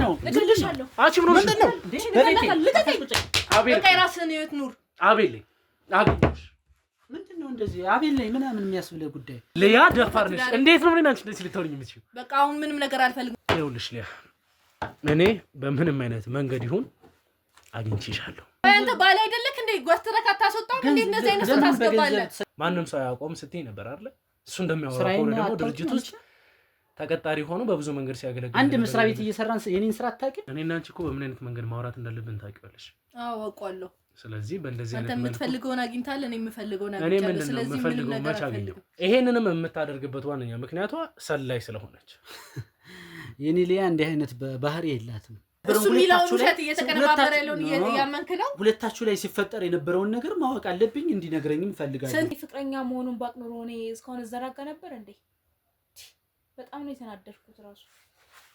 ነው እገልሻለሁ አንቺ ምን ሆነሽ ምንድነው አቤል ከራስህን ህይወት ኑር አቤል ምንድነው እንደዚህ አቤል ላይ ምናምን የሚያስብለው ጉዳይ ለያ ደፋር ነሽ እንዴት ነው እኔና አንቺ እንደዚህ ልትሆኚ የምትችይው በቃ አሁን ምንም ነገር አልፈልግም ይኸውልሽ ለያ እኔ በምንም አይነት መንገድ ይሁን አግኝቼሻለሁ አንተ ባል አይደለክ እንዴ ጎትረክ አታስወጣው እንዴ እንደዚህ አይነት ሰው ታስገባለህ ማንንም ሰው ያቆም ስትይ ነበር አይደል እሱ እንደሚያወራው ከሆነ ደግሞ ድርጅት ውስጥ ተቀጣሪ ሆኖ በብዙ መንገድ ሲያገለግል አንድ መስሪያ ቤት እየሰራን የኔን ስራ አታውቂም እኔና አንቺ እኮ በምን አይነት መንገድ ማውራት እንዳለብን ታውቂዋለሽ አዎ አውቃለሁ ስለዚህ በእንደዚህ አይነት አንተ የምትፈልገውን አግኝታል እኔ የምፈልገውን እኔ ምንድነው የምፈልገው ማች አገኘው ይሄንንም የምታደርግበት ዋነኛ ምክንያቷ ሰላይ ስለሆነች የኔ ሊያ እንዲህ አይነት ባህሪ የላትም እሱ ሚላውን ውሸት እየተቀነባበረ ያለውን ያመንክ ነው ሁለታችሁ ላይ ሲፈጠር የነበረውን ነገር ማወቅ አለብኝ እንዲነግረኝም ፈልጋለሁ ስንት ፍቅረኛ መሆኑን ባቅኖር ሆነ እስካሁን ዘራጋ ነበር እንዴ በጣም ነው የተናደድኩት ራሱ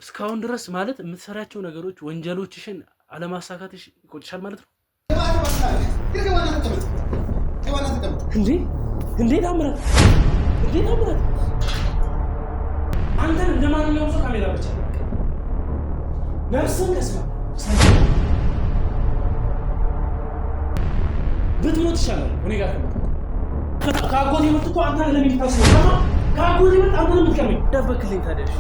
እስካሁን ድረስ ማለት የምትሰራቸው ነገሮች ወንጀሎችሽን አለማሳካትሽ ይቆጭሻል ማለት ነው እንዴ ታምራት አንተን እንደማንኛውም ሰው ካሜራ ብቻ ነፍስን ከስማ ብትሞት ይሻላል እኔ ጋር ከአጎቴ መጥቶ አንተን ለሚታስበው ሰማ ከአጎቴ መጥቶ አንተን የምትቀርበኝ ደበክልኝ ታዲያሽ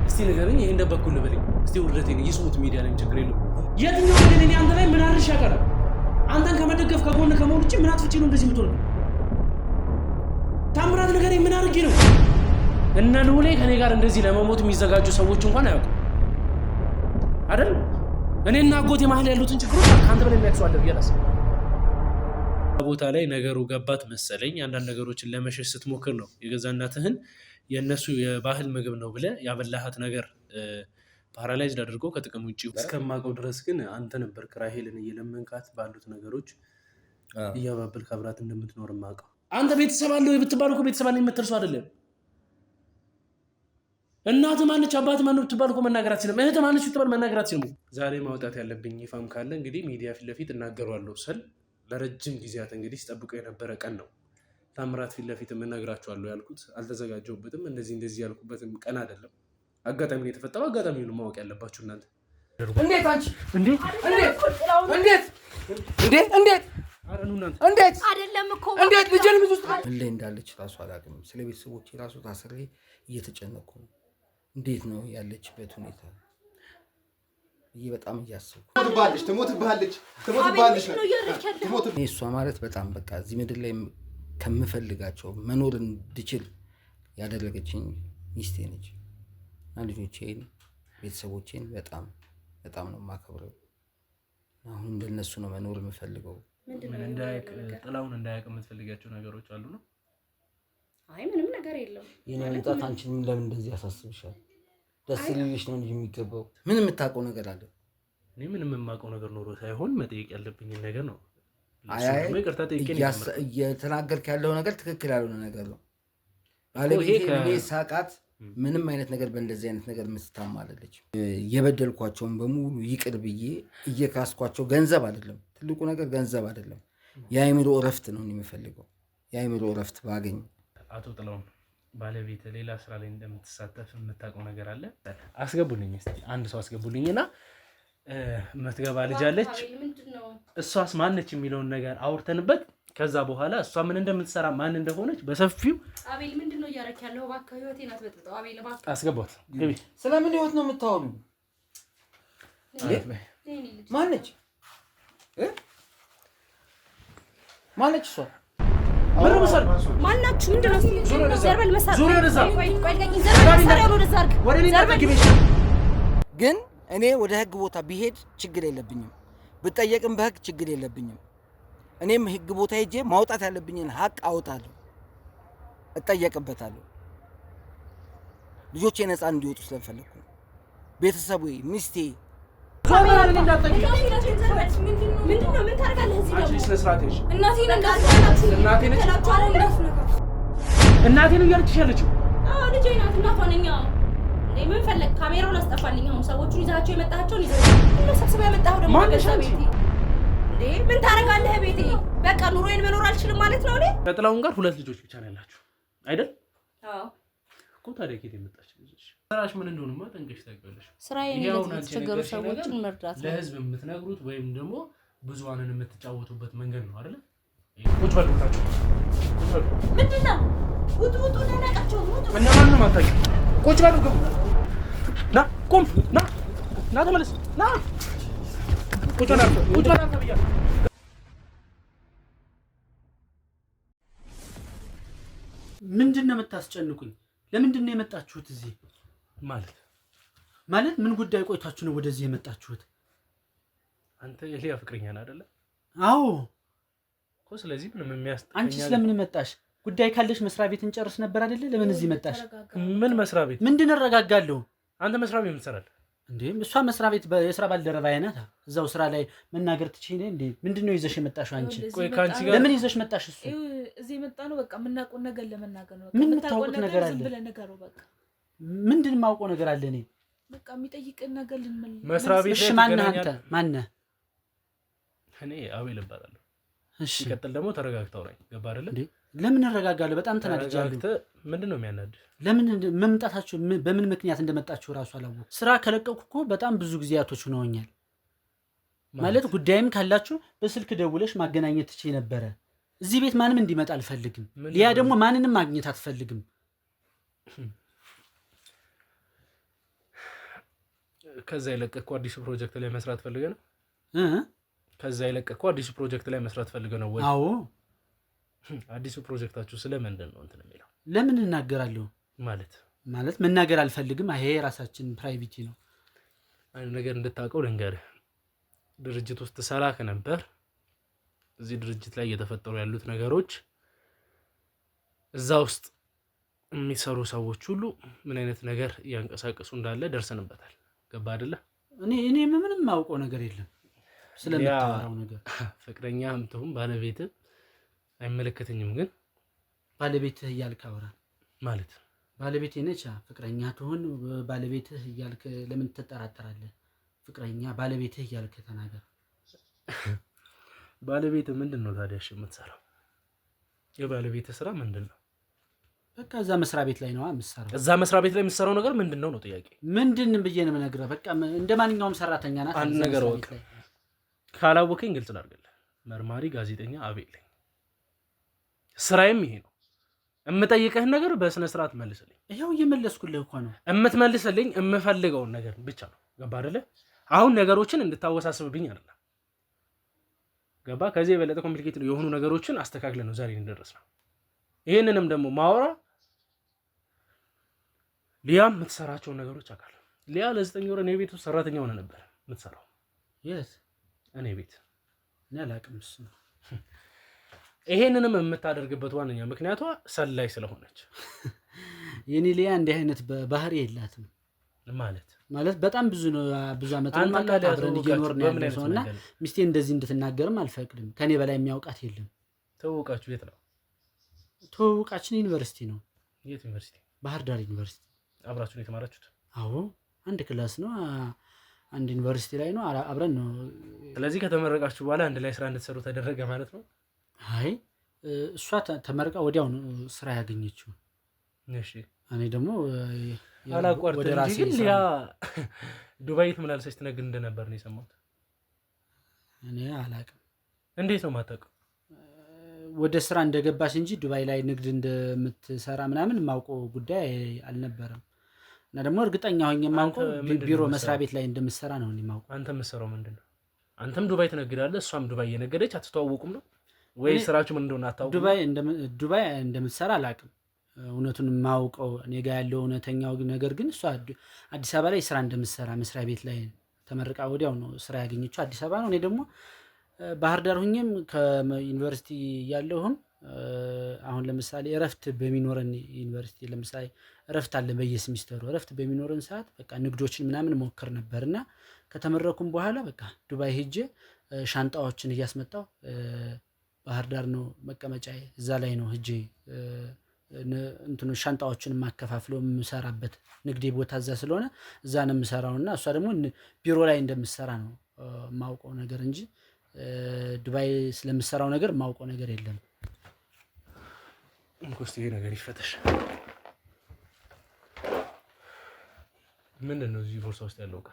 እስቲ ንገረኝ ይሄን ደበኩል ልበለኝ እስቲ ውርደቴን ይስሙት ሚዲያ ላይ ችግር የለውም የትኛው ነገር እኔ አንተ ላይ ምን አርሽ ያቀረ አንተን ከመደገፍ ከጎን ከመሆን ውጪ ምን አትፍጪ ነው እንደዚህ የምትሆነው ታምራት ነገር ምን አርጊ ነው እነ ሉሌ ከኔ ጋር እንደዚህ ለመሞት የሚዘጋጁ ሰዎች እንኳን አያውቁም አይደል እኔና አጎቴ መሀል ያሉትን ችግሮች አንተ በላይ የሚያክሰዋለ ይያላስ ቦታ ላይ ነገሩ ገባት መሰለኝ አንዳንድ ነገሮችን ለመሸሽ ስትሞክር ነው የገዛ እናትህን የነሱ የባህል ምግብ ነው ብለ ያበላሃት ነገር ፓራላይዝድ አድርጎ ከጥቅም ውጪ እስከማቀው ድረስ ግን አንተ ነበር ክራሄልን እየለመንካት ባሉት ነገሮች እያባበል ካብራት እንደምትኖር ማቀው አንተ ቤተሰብ አለው የምትባለው እኮ ቤተሰብ አለኝ የምትርሱ አይደለም እናት ማነች አባት ማነው ብትባል እኮ መናገር አትችልም እህት ማነች ብትባል መናገር አትችልም ዛሬ ማውጣት ያለብኝ ይፋም ካለ እንግዲህ ሚዲያ ፊት ለፊት እናገራለሁ ስል ለረጅም ጊዜያት እንግዲህ ተጠብቆ የነበረ ቀን ነው ታምራት ፊት ለፊት መናገራቸዋለሁ ያልኩት አልተዘጋጀሁበትም እንደዚህ ያልኩበትም ቀን አይደለም አጋጣሚ ነው የተፈጠረው አጋጣሚ ነው ማወቅ ያለባችሁ እናንተ እንዴት አንቺ እንዴት አይደለም እኮ እንዴት ልጅን ምን ውስጥ እንዴ እንዳለች ራሱ አላውቅም ስለ ቤተሰቦቼ ራሱ ታስሬ እየተጨነቁ እንዴት ነው ያለችበት ሁኔታ በጣም እያሰብኩ ትሞትብሃለች እሷ ማለት በጣም በቃ እዚህ ምድር ላይ ከምፈልጋቸው መኖር እንድችል ያደረገችኝ ሚስቴ ነች እና ልጆቼን ቤተሰቦቼን በጣም ነው የማከብረው አሁን እንደነሱ ነው መኖር የምፈልገው ምን እንዳይቅ ጥላውን እንዳይቅ የምትፈልጋቸው ነገሮች አሉ ነው አይ ምንም ነገር የለም የኔ ወጣት አንቺን ለምን እንደዚህ ያሳስብሻል ደስ ይልሽ ነው እንጂ የሚገባው ምን የምታውቀው ነገር አለ እኔ ምንም የማውቀው ነገር ኖሮ ሳይሆን መጠየቅ ያለብኝ ነገር ነው አይ እየተናገርክ ያለው ነገር ትክክል ያልሆነ ነገር ነው ባለቤቴ ሳቃት ምንም አይነት ነገር በእንደዚህ አይነት ነገር ምትታማለች የበደልኳቸውን በሙሉ ይቅር ብዬ እየካስኳቸው ገንዘብ አይደለም ትልቁ ነገር ገንዘብ አይደለም የአይምሮ እረፍት ነው የሚፈልገው የአይምሮ እረፍት ባገኝ አቶ ጥላውን ባለቤት ሌላ ስራ ላይ እንደምትሳተፍ የምታውቀው ነገር አለ አስገቡልኝ እስቲ አንድ ሰው አስገቡልኝና መትገባ ልጅ አለች እሷስ ማነች የሚለውን ነገር አውርተንበት ከዛ በኋላ እሷ ምን እንደምትሰራ ማን እንደሆነች በሰፊው አቤል ምንድነው ያረክ ያለው ባካ ህይወቴን አትበጥጠው አቤል ባካ አስገባት ግቢ ስለምን ህይወት ነው የምታወሩ ማነች እሷ ማናችሁ ምንድነው ዘርበል መሳር ግን እኔ ወደ ህግ ቦታ ቢሄድ ችግር የለብኝም ብጠየቅም በህግ ችግር የለብኝም እኔም ህግ ቦታ ሄጄ ማውጣት ያለብኝን ሀቅ አውጣለሁ እጠየቅበታለሁ ልጆቼ ነፃ እንዲወጡ ስለፈለኩ ቤተሰቡ ሚስቴ ምንድነው ምን ታረጋለህ እዚህ አንቺ ስለስራቴሽ እናቴ ነው ያልኩሽ ያለችው ልጄ ናት እናቷ ነኝ ምን ፈለክ ካሜራውን አስጠፋልኝ አሁን ሰዎቹን ይዛቸው የመጣቸው ነው ሰብስበው ያመጣው ደግሞ ቤቴ ምን ታረጋለህ ቤቴ በቃ ኑሮዬን መኖር አልችልም ማለት ነው አይደል ከጥላውን ጋር ሁለት ልጆች ብቻ ነው ያላችሁ አይደል አዎ እኮ ታዲያ ከየት የመጣች ልጅ ስራሽ ምን እንደሆነማ ጠንቅቀሽ ታውቂያለሽ። ስራዬን የተቸገሩ ሰዎችን መርዳት ነው። ለህዝብ የምትነግሩት ወይም ደግሞ ብዙዋንን የምትጫወቱበት መንገድ ነው አይደል? ቁጭ በሉ ታችሁ። ምንድነው? ውጡ ለነቃቸው ውጡ። እነማን ነው ማታውቂ? ቁጭ በሉ ግቡ። ና ቁም ና ተመለስ ና ቁጭ በሉ ብያለሁ። ምንድነው የምታስጨንቁኝ? ለምንድን ነው የመጣችሁት እዚህ? ማለት ምን ጉዳይ ቆይታችሁ ነው ወደዚህ የመጣችሁት? አንተ የሊያ ፍቅረኛ ነህ አይደለ? አዎ እኮ። ስለዚህ ምንም የሚያስጠኝ አንቺስ ለምን መጣሽ? ጉዳይ ካለሽ መስሪያ ቤት እንጨርስ ነበር አይደለ? ለምን እዚህ መጣሽ? ምን መስሪያ ቤት? ምንድን እረጋጋለሁ? አንተ መስሪያ ቤት የምትሰራለህ እንዴ? እሷ መስሪያ ቤት የስራ ባልደረባዬ ናት። እዛው ስራ ላይ መናገር ትችይ እንዴ? ምንድነው ይዘሽ የመጣሽው አንቺ? ቆይ ካንቺ ጋር ለምን ይዘሽ መጣሽ? እሱ እዚህ የመጣ ነው በቃ የምናውቀው ነገር ለመናገር ነው። ምን የምታውቁት ነገር አለ? በቃ ምንድን የማውቀው ነገር አለ? እኔ በቃ የሚጠይቅን ነገር ልንመልስ መስሪያ ቤት እሺ። ማነህ አንተ? ማነህ? እኔ አቤል እባላለሁ። እሺ ሲቀጥል ደግሞ ተረጋግተው ነኝ። ገባ አይደለ? ለምን እረጋጋለሁ? በጣም ተናድጃለሁ። ምንድነው የሚያናድድ? ለምን መምጣታችሁ በምን ምክንያት እንደመጣችሁ ራሱ አላወኩም። ስራ ከለቀቁ እኮ በጣም ብዙ ጊዜያቶች ሆነውኛል። ማለት ጉዳይም ካላችሁ በስልክ ደውለሽ ማገናኘት ትችይ ነበረ። እዚህ ቤት ማንም እንዲመጣ አልፈልግም። ሊያ ደግሞ ማንንም ማግኘት አትፈልግም። ከዛ የለቀቅኩ አዲሱ ፕሮጀክት ላይ መስራት ፈልገ ነው? ከዛ የለቀቅኩ አዲሱ ፕሮጀክት ላይ መስራት ፈልገ ነው ወይ? አዎ። አዲሱ ፕሮጀክታችሁ ስለምንድን ነው እንትን የሚለው? ለምን እናገራለሁ? ማለት መናገር አልፈልግም። ይሄ የራሳችን ፕራይቬቲ ነው። አንድ ነገር እንድታውቀው ልንገርህ። ድርጅት ውስጥ ሰራ ከነበር እዚህ ድርጅት ላይ እየተፈጠሩ ያሉት ነገሮች እዛ ውስጥ የሚሰሩ ሰዎች ሁሉ ምን አይነት ነገር እያንቀሳቀሱ እንዳለ ደርሰንበታል። ገባ አይደለ? እኔ ምንም ማውቀው ነገር የለም ስለምታወራው ነገር። ፍቅረኛም ትሁን ባለቤትህ አይመለከተኝም፣ ግን ባለቤትህ እያልክ አውራ። ማለት ባለቤቴ ነች። ፍቅረኛ ትሁን ባለቤትህ እያልክ ለምን ትጠራጠራለህ? ፍቅረኛ ባለቤትህ እያልክ ተናገር። ባለቤትህ ምንድን ነው ታዲያ የምትሰራው? የባለቤትህ ስራ ምንድን ነው? በቃ እዛ መስሪያ ቤት ላይ ነው የምትሰራው። እዛ መስሪያ ቤት ላይ የምትሰራው ነገር ምንድን ነው ጥያቄ? ምንድን ብዬ ነው የምነግርህ? በቃ እንደ ማንኛውም ሰራተኛ ናት። አንድ ነገር ወቅ ካላወቀኝ ግልጽ ላድርግልህ። መርማሪ ጋዜጠኛ አቤል ነኝ። ስራዬም ይሄ ነው። የምጠይቅህን ነገር በስነ ስርዓት መልስልኝ። ይሄው እየመለስኩልህ እኮ ነው። የምትመልስልኝ የምፈልገውን ነገር ብቻ ነው። ገባ አይደለ? አሁን ነገሮችን እንድታወሳስብብኝ አይደለም። ገባ? ከዚህ የበለጠ ኮምፕሊኬትድ የሆኑ ነገሮችን አስተካክለን ነው ዛሬ እንደደረስነው። ይሄንንም ደግሞ ማወራ ሊያ የምትሰራቸው ነገሮች አካል ሊያ ለ9 ወር እኔ ቤት ውስጥ ሰራተኛ ሆነ ነበር የምትሰራው። የት? እኔ ቤት። እኔ አላውቅም እሱ። ይሄንንም የምታደርግበት ዋነኛ ምክንያቷ ሰላይ ስለሆነች። የኔ ሊያ እንዲህ አይነት ባህሪ የላትም። ማለት በጣም ብዙ አመት አብረን እየኖርን ያለ ሰውና ሚስቴ እንደዚህ እንድትናገርም አልፈቅድም። ከኔ በላይ የሚያውቃት የለም። ተውቃችሁ የት ነው? ተውቃችን ዩኒቨርሲቲ ነው። የት ዩኒቨርሲቲ? ባህር ዳር ዩኒቨርሲቲ። አብራችሁ ነው የተማራችሁት? አዎ፣ አንድ ክላስ ነው፣ አንድ ዩኒቨርሲቲ ላይ ነው፣ አብረን ነው። ስለዚህ ከተመረቃችሁ በኋላ አንድ ላይ ስራ እንድትሰሩ ተደረገ ማለት ነው? አይ እሷ ተመርቃ ወዲያው ነው ስራ ያገኘችው። እሺ። እኔ ደግሞ ወደ ራሴ ሊያ ዱባይ ተመላልሰች ትነግድ እንደነበር ነው የሰማሁት። እኔ አላውቅም። እንዴት ነው የማታውቀው? ወደ ስራ እንደገባች እንጂ ዱባይ ላይ ንግድ እንደምትሰራ ምናምን የማውቀው ጉዳይ አልነበረም። እና ደግሞ እርግጠኛ ሆኜ የማውቀው ቢሮ መስሪያ ቤት ላይ እንደምትሰራ ነው የማውቀው። አንተ የምትሰራው ምንድን ነው? አንተም ዱባይ ትነግዳለህ፣ እሷም ዱባይ እየነገደች አትተዋወቁም ነው ወይ? ስራችሁ ምን እንደሆነ አታውቁም? ዱባይ እንደምትሰራ አላውቅም። እውነቱን የማውቀው እኔ ጋር ያለው እውነተኛው ነገር ግን እሷ አዲስ አበባ ላይ ስራ እንደምትሰራ መስሪያ ቤት ላይ ተመርቃ ወዲያው ነው ስራ ያገኘችው። አዲስ አበባ ነው። እኔ ደግሞ ባህር ዳር ሁኜም ከዩኒቨርሲቲ ያለሁም አሁን ለምሳሌ እረፍት በሚኖረን ዩኒቨርሲቲ ለምሳሌ እረፍት አለ በየሴሚስተሩ። እረፍት በሚኖረን ሰዓት በቃ ንግዶችን ምናምን ሞክር ነበርና ከተመረኩም በኋላ በቃ ዱባይ ሄጄ ሻንጣዎችን እያስመጣው ባህር ዳር ነው መቀመጫዬ። እዛ ላይ ነው ሄጄ እንትኑ ሻንጣዎችን ማከፋፍለው የምሰራበት ንግዴ ቦታ እዛ ስለሆነ እዛ ነው የምሰራውና እሷ ደግሞ ቢሮ ላይ እንደምትሰራ ነው ማውቀው ነገር እንጂ ዱባይ ስለምሰራው ነገር ማውቀው ነገር የለም። እንኩስቲ ነገር ይፈተሽ። ምንድነው እዚህ ቦርሳ ውስጥ ያለው ዕቃ?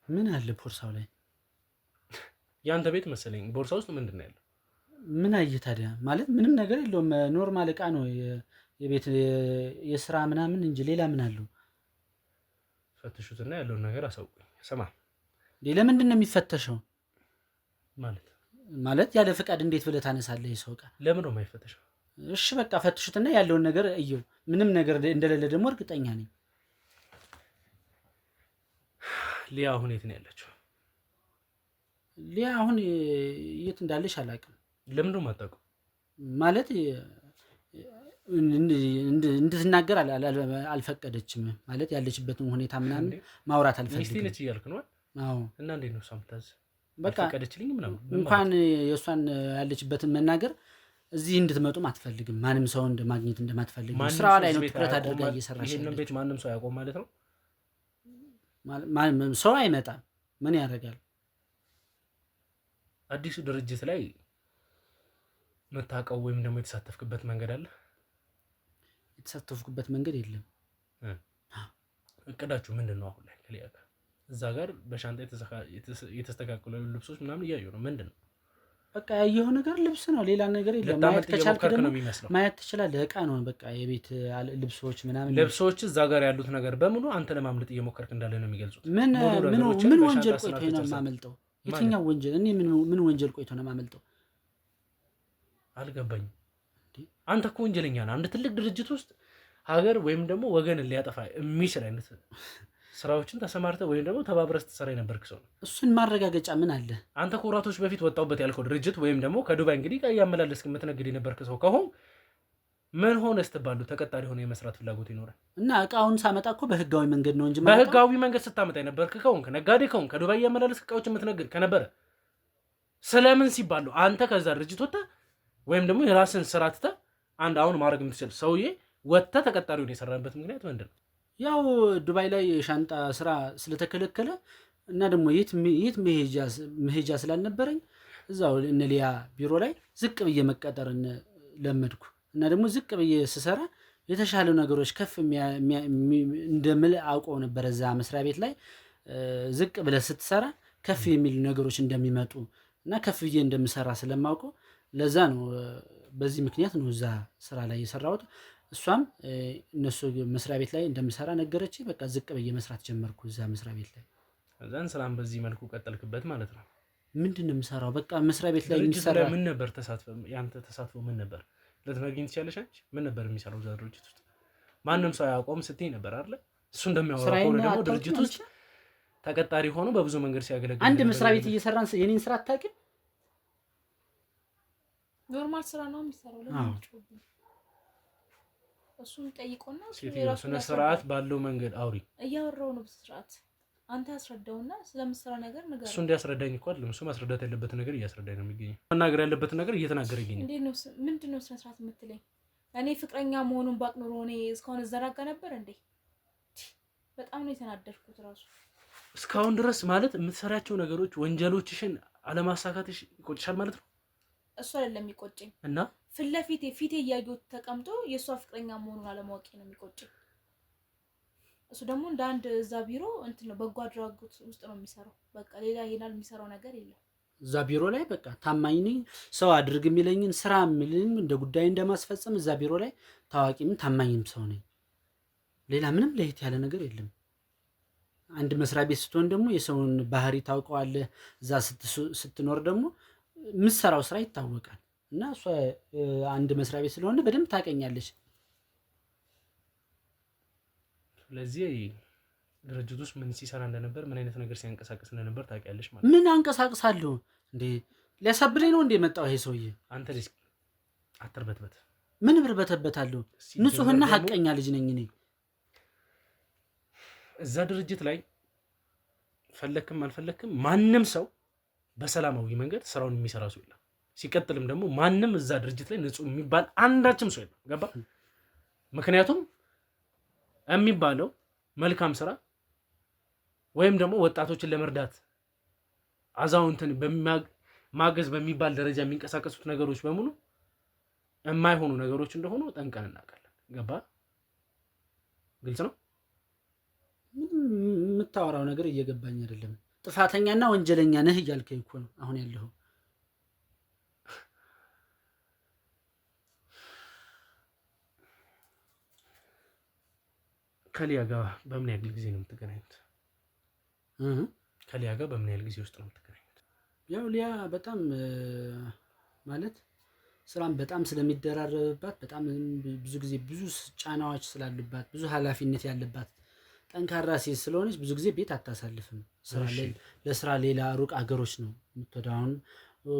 ምን አለ ቦርሳው ላይ? ያንተ ቤት መሰለኝ። ቦርሳ ውስጥ ምንድነው ያለው? ምን አየህ ታዲያ? ማለት ምንም ነገር የለውም። ኖርማል ዕቃ ነው የቤት የስራ ምናምን እንጂ ሌላ ምን አለው? ፈትሹትና ያለውን ነገር አሳውቁኝ። ስማ፣ ለምንድን ነው የሚፈተሸው? ማለት ያለ ፍቃድ እንዴት ብለህ ታነሳለህ የሰው ዕቃ? ለምን ነው የማይፈተሸው? እሺ በቃ ፈትሹትና ያለውን ነገር እየው። ምንም ነገር እንደሌለ ደግሞ እርግጠኛ ነኝ። ሊያ አሁን የት ነው ያለችው? ሊያ አሁን የት እንዳለች አላውቅም። ለምን ነው የማታውቀው? ማለት እንድትናገር አልፈቀደችም። ማለት ያለችበትን ሁኔታ ምናምን ማውራት አልፈልግም። ሚስቴ ነች እያልክ ነው? አዎ። እና እንዴት ነው እሷ የምታዝ? በቃ ፈቀደችልኝ ምናምን እንኳን የእሷን ያለችበትን መናገር እዚህ እንድትመጡም አትፈልግም። ማንም ሰው ማግኘት እንደማትፈልግ ስራዋ ላይ ነው ትኩረት አድርጋ እየሰራች። ይሄንን ቤት ማንም ሰው ያውቀው ማለት ነው? ሰው አይመጣም። ምን ያደርጋል? አዲሱ ድርጅት ላይ መታቀው ወይም ደግሞ የተሳተፍክበት መንገድ አለ? የተሳተፍኩበት መንገድ የለም። እቅዳችሁ ምንድን ነው አሁን ላይ? ከሊያ ጋር እዛ ጋር በሻንጣ የተስተካከሉ ልብሶች ምናምን እያዩ ነው። ምንድን ነው? በቃ ያየው ነገር ልብስ ነው፣ ሌላ ነገር የለም። ማየት ከቻልክ ደግሞ ማየት ትችላለህ። ዕቃ ነው በቃ፣ የቤት ልብሶች ምናምን። ልብሶች እዛ ጋር ያሉት ነገር በሙሉ አንተ ለማምለጥ እየሞከርክ እንዳለ ነው የሚገልጹት። ምን ወንጀል ቆይቶ ነው የማመልጠው? የትኛው ወንጀል? እኔ ምን ወንጀል ቆይቶ ነው የማመልጠው? አልገባኝም። አንተ እኮ ወንጀለኛ ነህ። አንድ ትልቅ ድርጅት ውስጥ ሀገር ወይም ደግሞ ወገንን ሊያጠፋ የሚችል አይነት ስራዎችን ተሰማርተህ ወይም ደግሞ ተባብረህ ስትሰራ የነበርክ ሰው ነው። እሱን ማረጋገጫ ምን አለ? አንተ ከወራቶች በፊት ወጣሁበት ያልከው ድርጅት ወይም ደግሞ ከዱባይ እንግዲህ እያመላለስክ የምትነግድ የነበርክ ሰው ከሆን ምን ሆነ ስትባሉ ተቀጣሪ ሆነ የመስራት ፍላጎት ይኖራል። እና እቃውን ሳመጣ እኮ በህጋዊ መንገድ ነው እንጂ በህጋዊ መንገድ ስታመጣ የነበርክ ከሆንክ ነጋዴ ከሆንክ ከዱባይ እያመላለስክ እቃዎች የምትነግድ ከነበረ ስለምን ሲባሉ አንተ ከዛ ድርጅት ወጥተህ ወይም ደግሞ የራስን ስራ ትተህ አንድ አሁን ማድረግ የምትችል ሰውዬ ወጥተህ ተቀጣሪውን የሰራበት ምክንያት ምንድን ነው? ያው ዱባይ ላይ የሻንጣ ስራ ስለተከለከለ እና ደግሞ የት መሄጃ ስላልነበረኝ እዛው እነ ሊያ ቢሮ ላይ ዝቅ ብዬ መቀጠርን ለመድኩ። እና ደግሞ ዝቅ ብዬ ስሰራ የተሻለ ነገሮች ከፍ እንደምል አውቀው ነበር። እዛ መስሪያ ቤት ላይ ዝቅ ብለህ ስትሰራ ከፍ የሚሉ ነገሮች እንደሚመጡ እና ከፍ ብዬ እንደምሰራ ስለማውቀው ለዛ ነው፣ በዚህ ምክንያት ነው እዛ ስራ ላይ የሰራሁት። እሷም እነሱ መስሪያ ቤት ላይ እንደምሰራ ነገረች። በቃ ዝቅ ብዬ መስራት ጀመርኩ እዛ መስሪያ ቤት ላይ። እዛን ስራም በዚህ መልኩ ቀጠልክበት ማለት ነው? ምንድን ነው የምሰራው? በቃ መስሪያ ቤት ላይ የሚሰራ ምን ነበር ተሳትፎ? ያንተ ተሳትፎ ምን ነበር? ልትነግሪኝ ትችያለሽ? አንቺ ምን ነበር የሚሰራው እዛ ድርጅት ውስጥ? ማንም ሰው ያቆም ስትይ ነበር አይደል? እሱ እንደሚያወራ ሆኖ ደግሞ ድርጅት ውስጥ ተቀጣሪ ሆኖ በብዙ መንገድ ሲያገለግል አንድ መስሪያ ቤት እየሰራን የኔን ስራ አታውቂም? ኖርማል ስራ ነው የሚሰራው። ለምን ትጮህ? እሱን ጠይቆና ስነ ስርዓት ባለው መንገድ አውሪ። እያወራው ነው በስርዓት። አንተ አስረዳውና ስለምሰራ ነገር ነገር እሱ እንዲያስረዳኝ እኮ አይደለም፣ እሱ ማስረዳት ያለበት ነገር እያስረዳኝ ነው የሚገኘው። መናገር ያለበት ነገር እየተናገረ ይገኛል። እንዴት ነው? ምንድነው ስነ ስርዓት የምትለኝ? እኔ ፍቅረኛ መሆኑን ባቅ ኖሮ እኔ እስካሁን ዘራጋ ነበር እንዴ? በጣም ነው የተናደድኩት ራሱ። እስካሁን ድረስ ማለት የምትሰራቸው ነገሮች ወንጀሎችሽን አለማሳካትሽ ይቆጭሻል ማለት ነው? እሱ አይደለም የሚቆጨኝ እና ፊት ለፊቴ ፊቴ እያየሁት ተቀምጦ የእሷ ፍቅረኛ መሆኑን አለማወቄ ነው የሚቆጨኝ። እሱ ደግሞ እንደ አንድ እዛ ቢሮ እንትን ነው በጎ አድራጎት ውስጥ ነው የሚሰራው። በቃ ሌላ ይሄናል የሚሰራው ነገር የለም። እዛ ቢሮ ላይ በቃ ታማኝ ነኝ፣ ሰው አድርግ የሚለኝን ስራ የሚልኝ እንደ ጉዳይ እንደማስፈጸም እዛ ቢሮ ላይ ታዋቂም ታማኝም ሰው ነኝ። ሌላ ምንም ለየት ያለ ነገር የለም። አንድ መስሪያ ቤት ስትሆን ደግሞ የሰውን ባህሪ ታውቀዋለህ። እዛ ስትኖር ደግሞ የምትሰራው ስራ ይታወቃል። እና እሷ አንድ መስሪያ ቤት ስለሆነ በደንብ ታውቀኛለች። ስለዚህ ድርጅት ውስጥ ምን ሲሰራ እንደነበር፣ ምን አይነት ነገር ሲያንቀሳቅስ እንደነበር ታውቂያለሽ ማለት። ምን አንቀሳቅሳለሁ እንዴ? ሊያሳብለኝ ነው እንዴ የመጣው ይሄ ሰውዬ? አንተ ልጅ አትርበትበት። ምን ብርበተበታለሁ? ንጹህና ሐቀኛ ልጅ ነኝ እኔ። እዛ ድርጅት ላይ ፈለክም አልፈለክም ማንም ሰው በሰላማዊ መንገድ ስራውን የሚሰራ ሰው የለም። ሲቀጥልም ደግሞ ማንም እዛ ድርጅት ላይ ንጹህ የሚባል አንዳችም ሰው የለም። ገባ? ምክንያቱም የሚባለው መልካም ስራ ወይም ደግሞ ወጣቶችን ለመርዳት አዛውንትን ማገዝ በሚባል ደረጃ የሚንቀሳቀሱት ነገሮች በሙሉ የማይሆኑ ነገሮች እንደሆኑ ጠንቀን እናውቃለን። ገባ? ግልጽ ነው። የምታወራው ነገር እየገባኝ አይደለም። ጥፋተኛና ወንጀለኛ ነህ እያልከኝ እኮ ነው አሁን ያለው። ከሊያ ጋር በምን ያህል ጊዜ ነው የምትገናኙት? ከሊያ ጋር በምን ያህል ጊዜ ውስጥ ነው የምትገናኙት? ያው ሊያ በጣም ማለት ስራም በጣም ስለሚደራረብባት በጣም ብዙ ጊዜ ብዙ ጫናዎች ስላሉባት ብዙ ኃላፊነት ያለባት ጠንካራ ሴት ስለሆነች ብዙ ጊዜ ቤት አታሳልፍም። ለስራ ሌላ ሩቅ አገሮች ነው የምትወደው። አሁን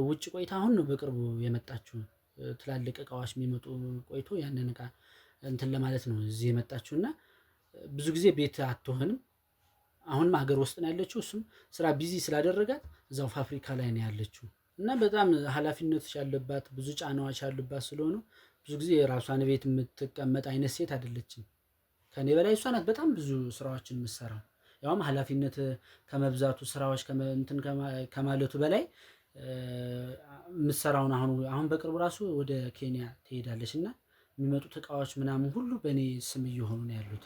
ውጭ ቆይታ አሁን ነው በቅርቡ የመጣችው። ትላልቅ እቃዎች የሚመጡ ቆይቶ ያንን እቃ እንትን ለማለት ነው እዚህ የመጣችው እና ብዙ ጊዜ ቤት አትሆንም። አሁንም ሀገር ውስጥ ነው ያለችው። እሱም ስራ ቢዚ ስላደረጋት እዛው ፋብሪካ ላይ ነው ያለችው እና በጣም ኃላፊነቶች ያለባት ብዙ ጫናዎች ያሉባት ስለሆነ ብዙ ጊዜ የራሷን ቤት የምትቀመጥ አይነት ሴት አይደለችም። ከኔ በላይ እሷ ናት በጣም ብዙ ስራዎችን የምትሰራው። ያውም ኃላፊነት ከመብዛቱ ስራዎች እንትን ከማለቱ በላይ የምትሰራውን አሁን በቅርቡ ራሱ ወደ ኬንያ ትሄዳለች እና የሚመጡት እቃዎች ምናምን ሁሉ በእኔ ስም እየሆኑ ነው ያሉት።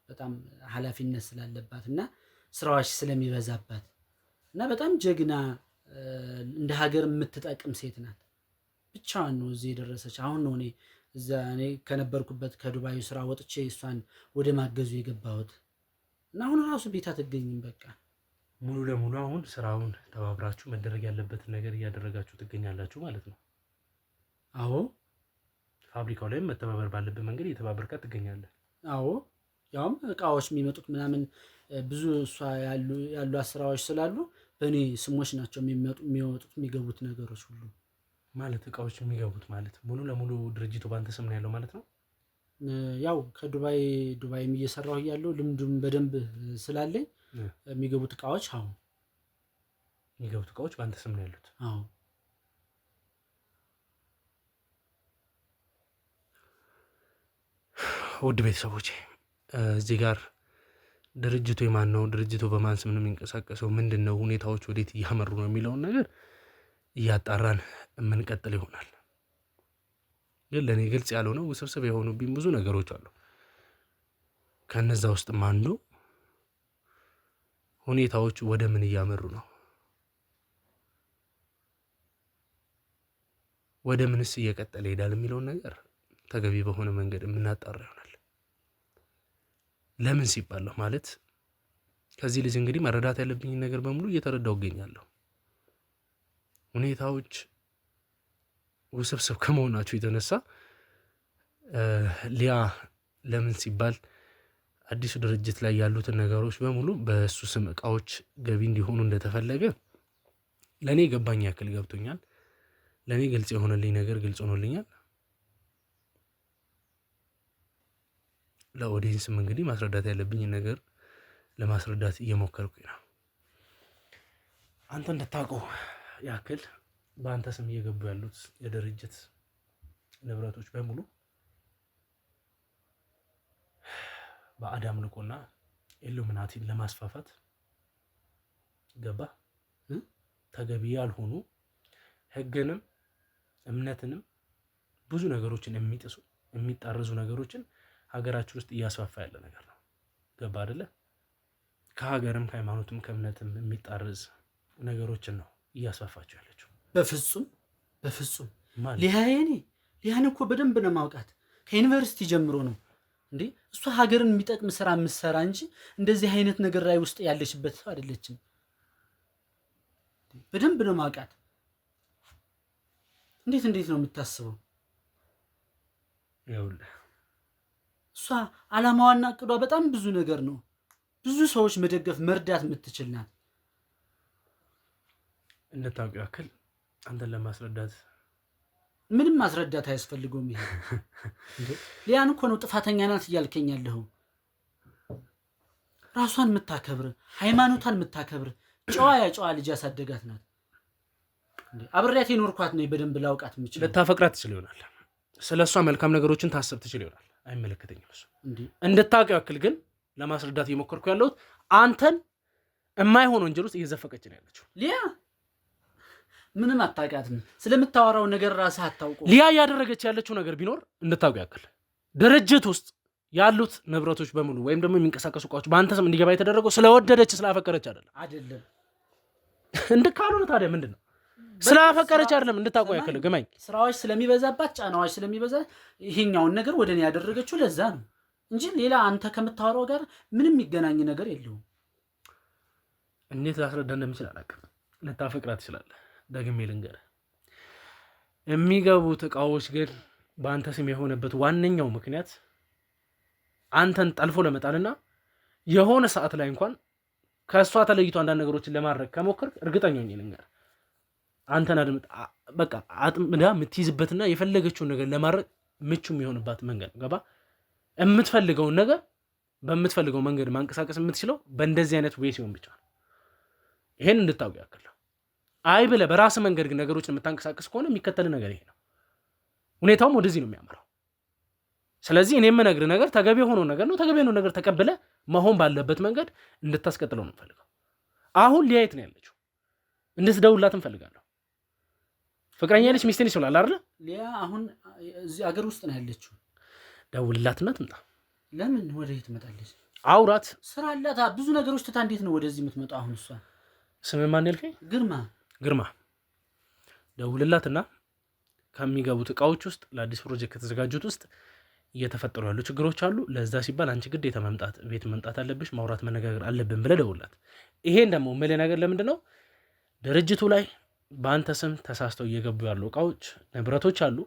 በጣም ኃላፊነት ስላለባት እና ስራዎች ስለሚበዛባት እና በጣም ጀግና እንደ ሀገር የምትጠቅም ሴት ናት። ብቻዋን ነው እዚህ የደረሰች። አሁን ነው እኔ ከነበርኩበት ከዱባዩ ስራ ወጥቼ እሷን ወደ ማገዙ የገባሁት እና አሁን ራሱ ቤት አትገኝም። በቃ ሙሉ ለሙሉ አሁን ስራውን ተባብራችሁ መደረግ ያለበትን ነገር እያደረጋችሁ ትገኛላችሁ ማለት ነው? አዎ። ፋብሪካው ላይም መተባበር ባለበት መንገድ እየተባበርካት ትገኛለህ? አዎ። ያውም እቃዎች የሚመጡት ምናምን ብዙ እሷ ያሉ ስራዎች ስላሉ በእኔ ስሞች ናቸው የሚወጡት የሚገቡት ነገሮች ሁሉ። ማለት እቃዎች የሚገቡት ማለት ሙሉ ለሙሉ ድርጅቱ ባንተ ስም ነው ያለው ማለት ነው? ያው ከዱባይም እየሰራሁ ያለው ልምዱም በደንብ ስላለኝ የሚገቡት እቃዎች ባንተ ስም ነው ያሉት? አዎ። ውድ ቤተሰቦቼ እዚህ ጋር ድርጅቱ የማን ነው? ድርጅቱ በማን ስም ነው የሚንቀሳቀሰው? ምንድነው ሁኔታዎች ወዴት እያመሩ ነው የሚለውን ነገር እያጣራን የምንቀጥል ይሆናል። ግን ለእኔ ግልጽ ያልሆነው ውስብስብ የሆኑብኝ ብዙ ነገሮች አሉ። ከነዛ ውስጥም አንዱ ሁኔታዎች ወደ ምን እያመሩ ነው፣ ወደ ምንስ እየቀጠለ ይሄዳል የሚለውን ነገር ተገቢ በሆነ መንገድ የምናጣራ ይሆናል። ለምን ሲባል ማለት ከዚህ ልጅ እንግዲህ መረዳት ያለብኝ ነገር በሙሉ እየተረዳው እገኛለሁ። ሁኔታዎች ውስብስብ ከመሆናቸው የተነሳ ሊያ ለምን ሲባል አዲሱ ድርጅት ላይ ያሉትን ነገሮች በሙሉ በእሱ ስም እቃዎች ገቢ እንዲሆኑ እንደተፈለገ ለእኔ ገባኝ ያክል ገብቶኛል። ለእኔ ግልጽ የሆነልኝ ነገር ግልጽ ሆኖልኛል። ለኦዲየንስም እንግዲህ ማስረዳት ያለብኝ ነገር ለማስረዳት እየሞከርኩኝ ነው። አንተ እንድታውቀው ያክል በአንተ ስም እየገቡ ያሉት የድርጅት ንብረቶች በሙሉ በአዳም ልቆና ኢሉሚናቲን ለማስፋፋት ገባ ተገቢ ያልሆኑ ሕግንም እምነትንም ብዙ ነገሮችን የሚጥሱ የሚጣረዙ ነገሮችን ሀገራችን ውስጥ እያስፋፋ ያለ ነገር ነው። ገባ አይደለ? ከሀገርም ከሃይማኖትም ከእምነትም የሚጣረዝ ነገሮችን ነው እያስፋፋቸው ያለችው። በፍጹም ሊያን እኮ በደንብ ነው ማውቃት። ከዩኒቨርሲቲ ጀምሮ ነው እንዴ እሷ ሀገርን የሚጠቅም ስራ የምትሰራ እንጂ እንደዚህ አይነት ነገር ላይ ውስጥ ያለችበት ሰው አይደለችም። በደንብ ነው ማውቃት። እንዴት ነው የምታስበው? ይኸውልህ እሷ አላማዋና እቅዷ በጣም ብዙ ነገር ነው። ብዙ ሰዎች መደገፍ መርዳት የምትችል ናት። እንድታውቂው ያክል አንተን ለማስረዳት ምንም ማስረዳት አያስፈልገውም። ይሄ ሊያን እኮ ነው ጥፋተኛ ናት እያልከኝ ያለኸው። ራሷን የምታከብር ሃይማኖቷን የምታከብር ጨዋ ልጅ ያሳደጋት ናት። አብሬያት የኖርኳት ነው በደንብ ላውቃት የምችል። ልታፈቅራት ትችል ይሆናል። ስለሷ መልካም ነገሮችን ታስብ ትችል ይሆናል። አይመለከተኝም እሱ። እንድታውቂው ያክል ግን ለማስረዳት እየሞከርኩ ያለሁት አንተን የማይሆን ወንጀል ውስጥ እየዘፈቀች ነው ያለችው። ሊያ ምንም አታውቃትም። ስለምታወራው ነገር ራስህ አታውቀው። ሊያ እያደረገች ያለችው ነገር ቢኖር እንድታውቂው ያክል ድርጅት ውስጥ ያሉት ንብረቶች በሙሉ ወይም ደግሞ የሚንቀሳቀሱ እቃዎች በአንተ ስም እንዲገባ የተደረገው ስለወደደች ስላፈቀረች አይደለም። እንድካሉን ታዲያ ምንድነው? ስላፈቀረች አይደለም እንድታውቀው ያከለ ገማኝ ስራዎች ስለሚበዛባት ጫናዎች ስለሚበዛ ይሄኛውን ነገር ወደኔ ያደረገችው ለዛ ነው እንጂ ሌላ አንተ ከምታወራው ጋር ምንም የሚገናኝ ነገር የለውም። እንዴት ላስረዳ እንደምችል አላውቅም። ልታፈቅራት ትችላለህ። ደግሜ ልንገርህ፣ የሚገቡት እቃዎች ግን በአንተ ስም የሆነበት ዋነኛው ምክንያት አንተን ጠልፎ ለመጣልና የሆነ ሰዓት ላይ እንኳን ከእሷ ተለይቶ አንዳንድ ነገሮችን ለማድረግ ከሞክር እርግጠኛ ነኝ ልንገርህ አንተን በቃ አጥምዳ የምትይዝበትና የፈለገችውን ነገር ለማድረግ ምቹ የሚሆንባት መንገድ ገባ። የምትፈልገውን ነገር በምትፈልገው መንገድ ማንቀሳቀስ የምትችለው በእንደዚህ አይነት ወይ ሲሆን ብቻ ነው። ይሄን እንድታውቅ ያክል አይ ብለህ በራስህ መንገድ ግን ነገሮችን የምታንቀሳቀስ ከሆነ የሚከተል ነገር ይሄ ነው። ሁኔታውም ወደዚህ ነው የሚያመራው። ስለዚህ እኔ የምነግርህ ነገር ተገቢ የሆነው ነገር ነው። ተገቢ የሆነው ነገር ተቀብለህ መሆን ባለበት መንገድ እንድታስቀጥለው ነው የምፈልገው። አሁን ሊያየት ነው ያለችው። እንድትደውልላት እንፈልጋለሁ። ፍቅረኛ ልጅ ሚስቴን ይችላል አይደል? ሊያ አሁን እዚህ አገር ውስጥ ነው ያለችው። ደውልላትና ትምጣ። ለምን ወደዚህ ትመጣለች? አውራት። ስራ አላት፣ ብዙ ነገሮች ትታ እንዴት ነው ወደዚህ የምትመጣው? አሁን እሷ ስምህ ማን ያልከኝ? ግርማ። ደውልላትና ከሚገቡት እቃዎች ውስጥ ለአዲስ ፕሮጀክት ከተዘጋጁት ውስጥ እየተፈጠሩ ያሉ ችግሮች አሉ። ለዛ ሲባል አንቺ ግዴታ ቤት መምጣት አለብሽ፣ ማውራት መነጋገር አለብን ብለህ ደውልላት። ይሄን ደግሞ የምልህ ነገር ለምንድን ነው ድርጅቱ ላይ በአንተ ስም ተሳስተው እየገቡ ያሉ እቃዎች፣ ንብረቶች አሉ።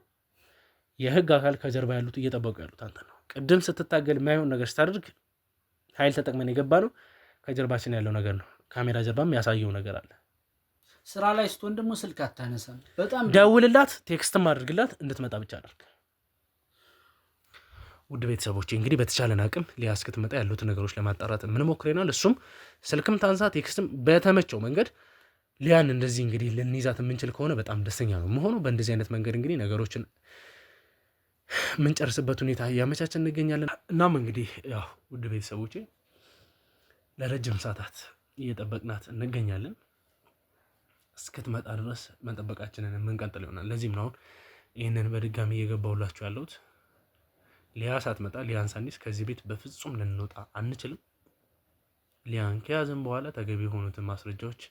የህግ አካል ከጀርባ ያሉት እየጠበቁ ያሉት አንተ ነው። ቅድም ስትታገል የማይሆን ነገር ስታደርግ ኃይል ተጠቅመን የገባ ነው። ከጀርባችን ያለው ነገር ነው። ካሜራ ጀርባም ያሳየው ነገር አለ። ስራ ላይ ስትሆን ደግሞ ስልክ አታነሳም። በጣም ደውልላት፣ ቴክስትም አድርግላት፣ እንድትመጣ ብቻ አድርግ። ውድ ቤተሰቦቼ እንግዲህ በተቻለን አቅም ሊያ እስክትመጣ ያሉትን ነገሮች ለማጣራት የምንሞክር ይሆናል። እሱም ስልክም ታንሳ ቴክስትም በተመቸው መንገድ ሊያን እንደዚህ እንግዲህ ልንይዛት የምንችል ከሆነ በጣም ደስተኛ ነው መሆኑ። በእንደዚህ አይነት መንገድ እንግዲህ ነገሮችን ምንጨርስበት ሁኔታ እያመቻችን እንገኛለን። እናም እንግዲህ ያው ውድ ቤተሰቦቼ ለረጅም ሰዓታት እየጠበቅናት እንገኛለን። እስክትመጣ ድረስ መጠበቃችንን የምንቀጥል ይሆናል። ለዚህም ነው ይህንን በድጋሚ እየገባሁላችሁ ያለሁት። ሊያ ሳትመጣ ሊያን ሳንይዝ ከዚህ ቤት በፍጹም ልንወጣ አንችልም። ሊያን ከያዝን በኋላ ተገቢ የሆኑትን ማስረጃዎች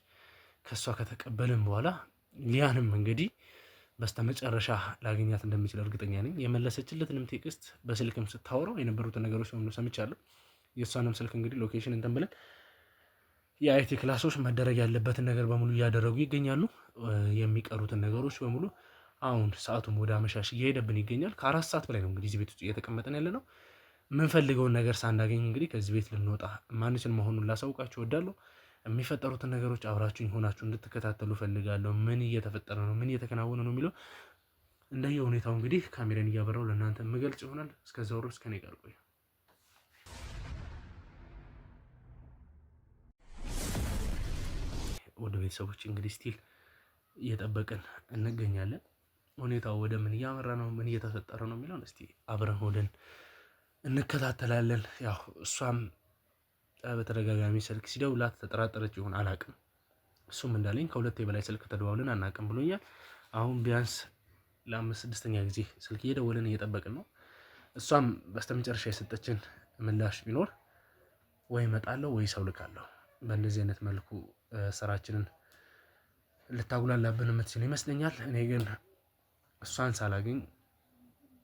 ከሷ ከተቀበልን በኋላ ሊያንም እንግዲህ በስተመጨረሻ ላገኛት እንደምችል እርግጠኛ ነኝ። የመለሰችለትንም ቴክስት በስልክም ስታወራው የነበሩትን ነገሮች በሙሉ ሰምቻለሁ። የእሷንም ስልክ እንግዲህ ሎኬሽን እንትን ብለን የአይቲ ክላሶች መደረግ ያለበትን ነገር በሙሉ እያደረጉ ይገኛሉ። የሚቀሩትን ነገሮች በሙሉ አሁን ሰዓቱም ወደ አመሻሽ እየሄደብን ይገኛል። ከ4 ሰዓት በላይ ነው እንግዲህ እዚህ ቤት ውስጥ እየተቀመጠን ያለ ነው። የምንፈልገውን ነገር ሳናገኝ እንግዲህ ከዚህ ቤት ልንወጣ ማንችል መሆኑን ላሳውቃችሁ እወዳለሁ። የሚፈጠሩትን ነገሮች አብራችሁኝ ሆናችሁ እንድትከታተሉ ፈልጋለሁ። ምን እየተፈጠረ ነው፣ ምን እየተከናወነ ነው የሚለው እንደየ ሁኔታው እንግዲህ ካሜራን እያበራው ለእናንተ የምገልጽ ይሆናል። እስከዛው ድረስ ከኔ ጋር ቆዩ። ወደ ቤተሰቦች እንግዲህ ስቲል እየጠበቅን እንገኛለን። ሁኔታው ወደ ምን እያመራ ነው፣ ምን እየተፈጠረ ነው የሚለውን እስቲ አብረን ሆደን እንከታተላለን። ያው እሷም በተደጋጋሚ ስልክ ሲደውላት ተጠራጠረች ይሆን አላቅም። እሱም እንዳለኝ ከ2 በላይ ስልክ ተደዋውለን አናቅም ብሎኛል። አሁን ቢያንስ ለ5-6ኛ ጊዜ ስልክ እየደወልን እየጠበቅን ነው። እሷም በስተመጨረሻ የሰጠችን ምላሽ ቢኖር ወይ እመጣለሁ ወይ ሰው ልካለሁ። በእንደዚህ አይነት መልኩ ስራችንን ልታጉላላብን የምትችል ይመስለኛል። እኔ ግን እሷን ሳላገኝ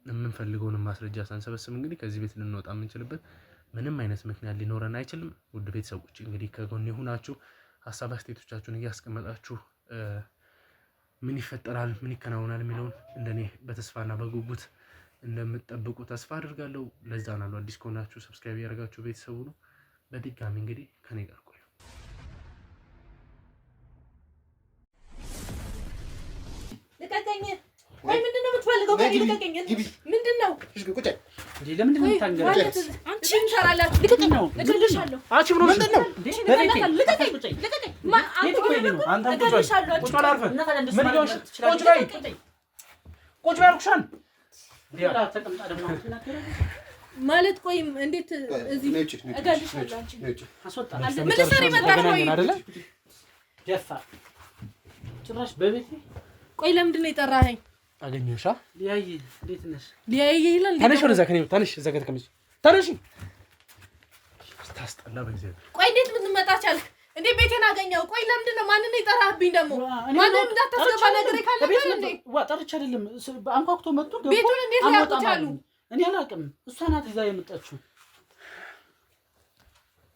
የምንፈልገውን ማስረጃ ሳንሰበስብ እንግዲህ ከዚህ ቤት ልንወጣ የምንችልበት ምንም አይነት ምክንያት ሊኖረን አይችልም። ውድ ቤተሰቦች እንግዲህ ከጎን የሆናችሁ ሀሳብ አስተያየቶቻችሁን እያስቀመጣችሁ ምን ይፈጠራል፣ ምን ይከናወናል የሚለውን እንደኔ በተስፋና በጉጉት እንደምትጠብቁ ተስፋ አድርጋለሁ። ለዛ ነው አዲስ ከሆናችሁ ሰብስክራይብ ያደርጋችሁ ቤተሰቡ ነው። በድጋሚ እንግዲህ ከኔ ጋር ቆዩ። ልቀቀኝ! ወይ ምንድነው የምትፈልገው? ልቀቀኝ! ምንድነው? ለምንድን ነው ታንገራለች? አንቺ እንሰራላችሁ። ልቀቀኝ ነው እገልሻለሁ። አንቺ ምን ሆነሽ ነው? ልቀቀኝ! ልቀቀኝ! አንተ እገልሻለሁ። ቁጭ በል አርፈህ። ምን ይሆንሽ? ቁጭ በይ አልኩሻል። ተቀምጣ ደግሞ ማለት ቆይም እንዴት እዚህ እገልሻለሁ። አንቺ አስወጣ። ምን ሰሪ መጣሽ? ቆይ አይደለ ደፋ ጭራሽ በቤቴ። ቆይ ለምንድን ነው የጠራኸኝ? አገኘሁሽ። ሊያይ እንዴት ነሽ? ሊያይ ይላል። ተነሽ ወደዛ ከኔ ተነሽ። እዛ ጋር ተቀመጭ። ተነሺ። ታስጠላ በዚህ። ቆይ እንዴት ምትመጣ ቻልክ እንዴ? ቤቴን አገኘው። ቆይ ለምንድን ነው ማንን ይጠራህብኝ ደግሞ? ማንን እንዳታስገባ ነገር ካለ እንዴ? ጠርቼ አይደለም አንኳኩቶ መጥቶ ገባ። ቤቱን እንዴት ያውቁታሉ? እኔ አላውቅም። እሷ ናት ይዛ የመጣችው።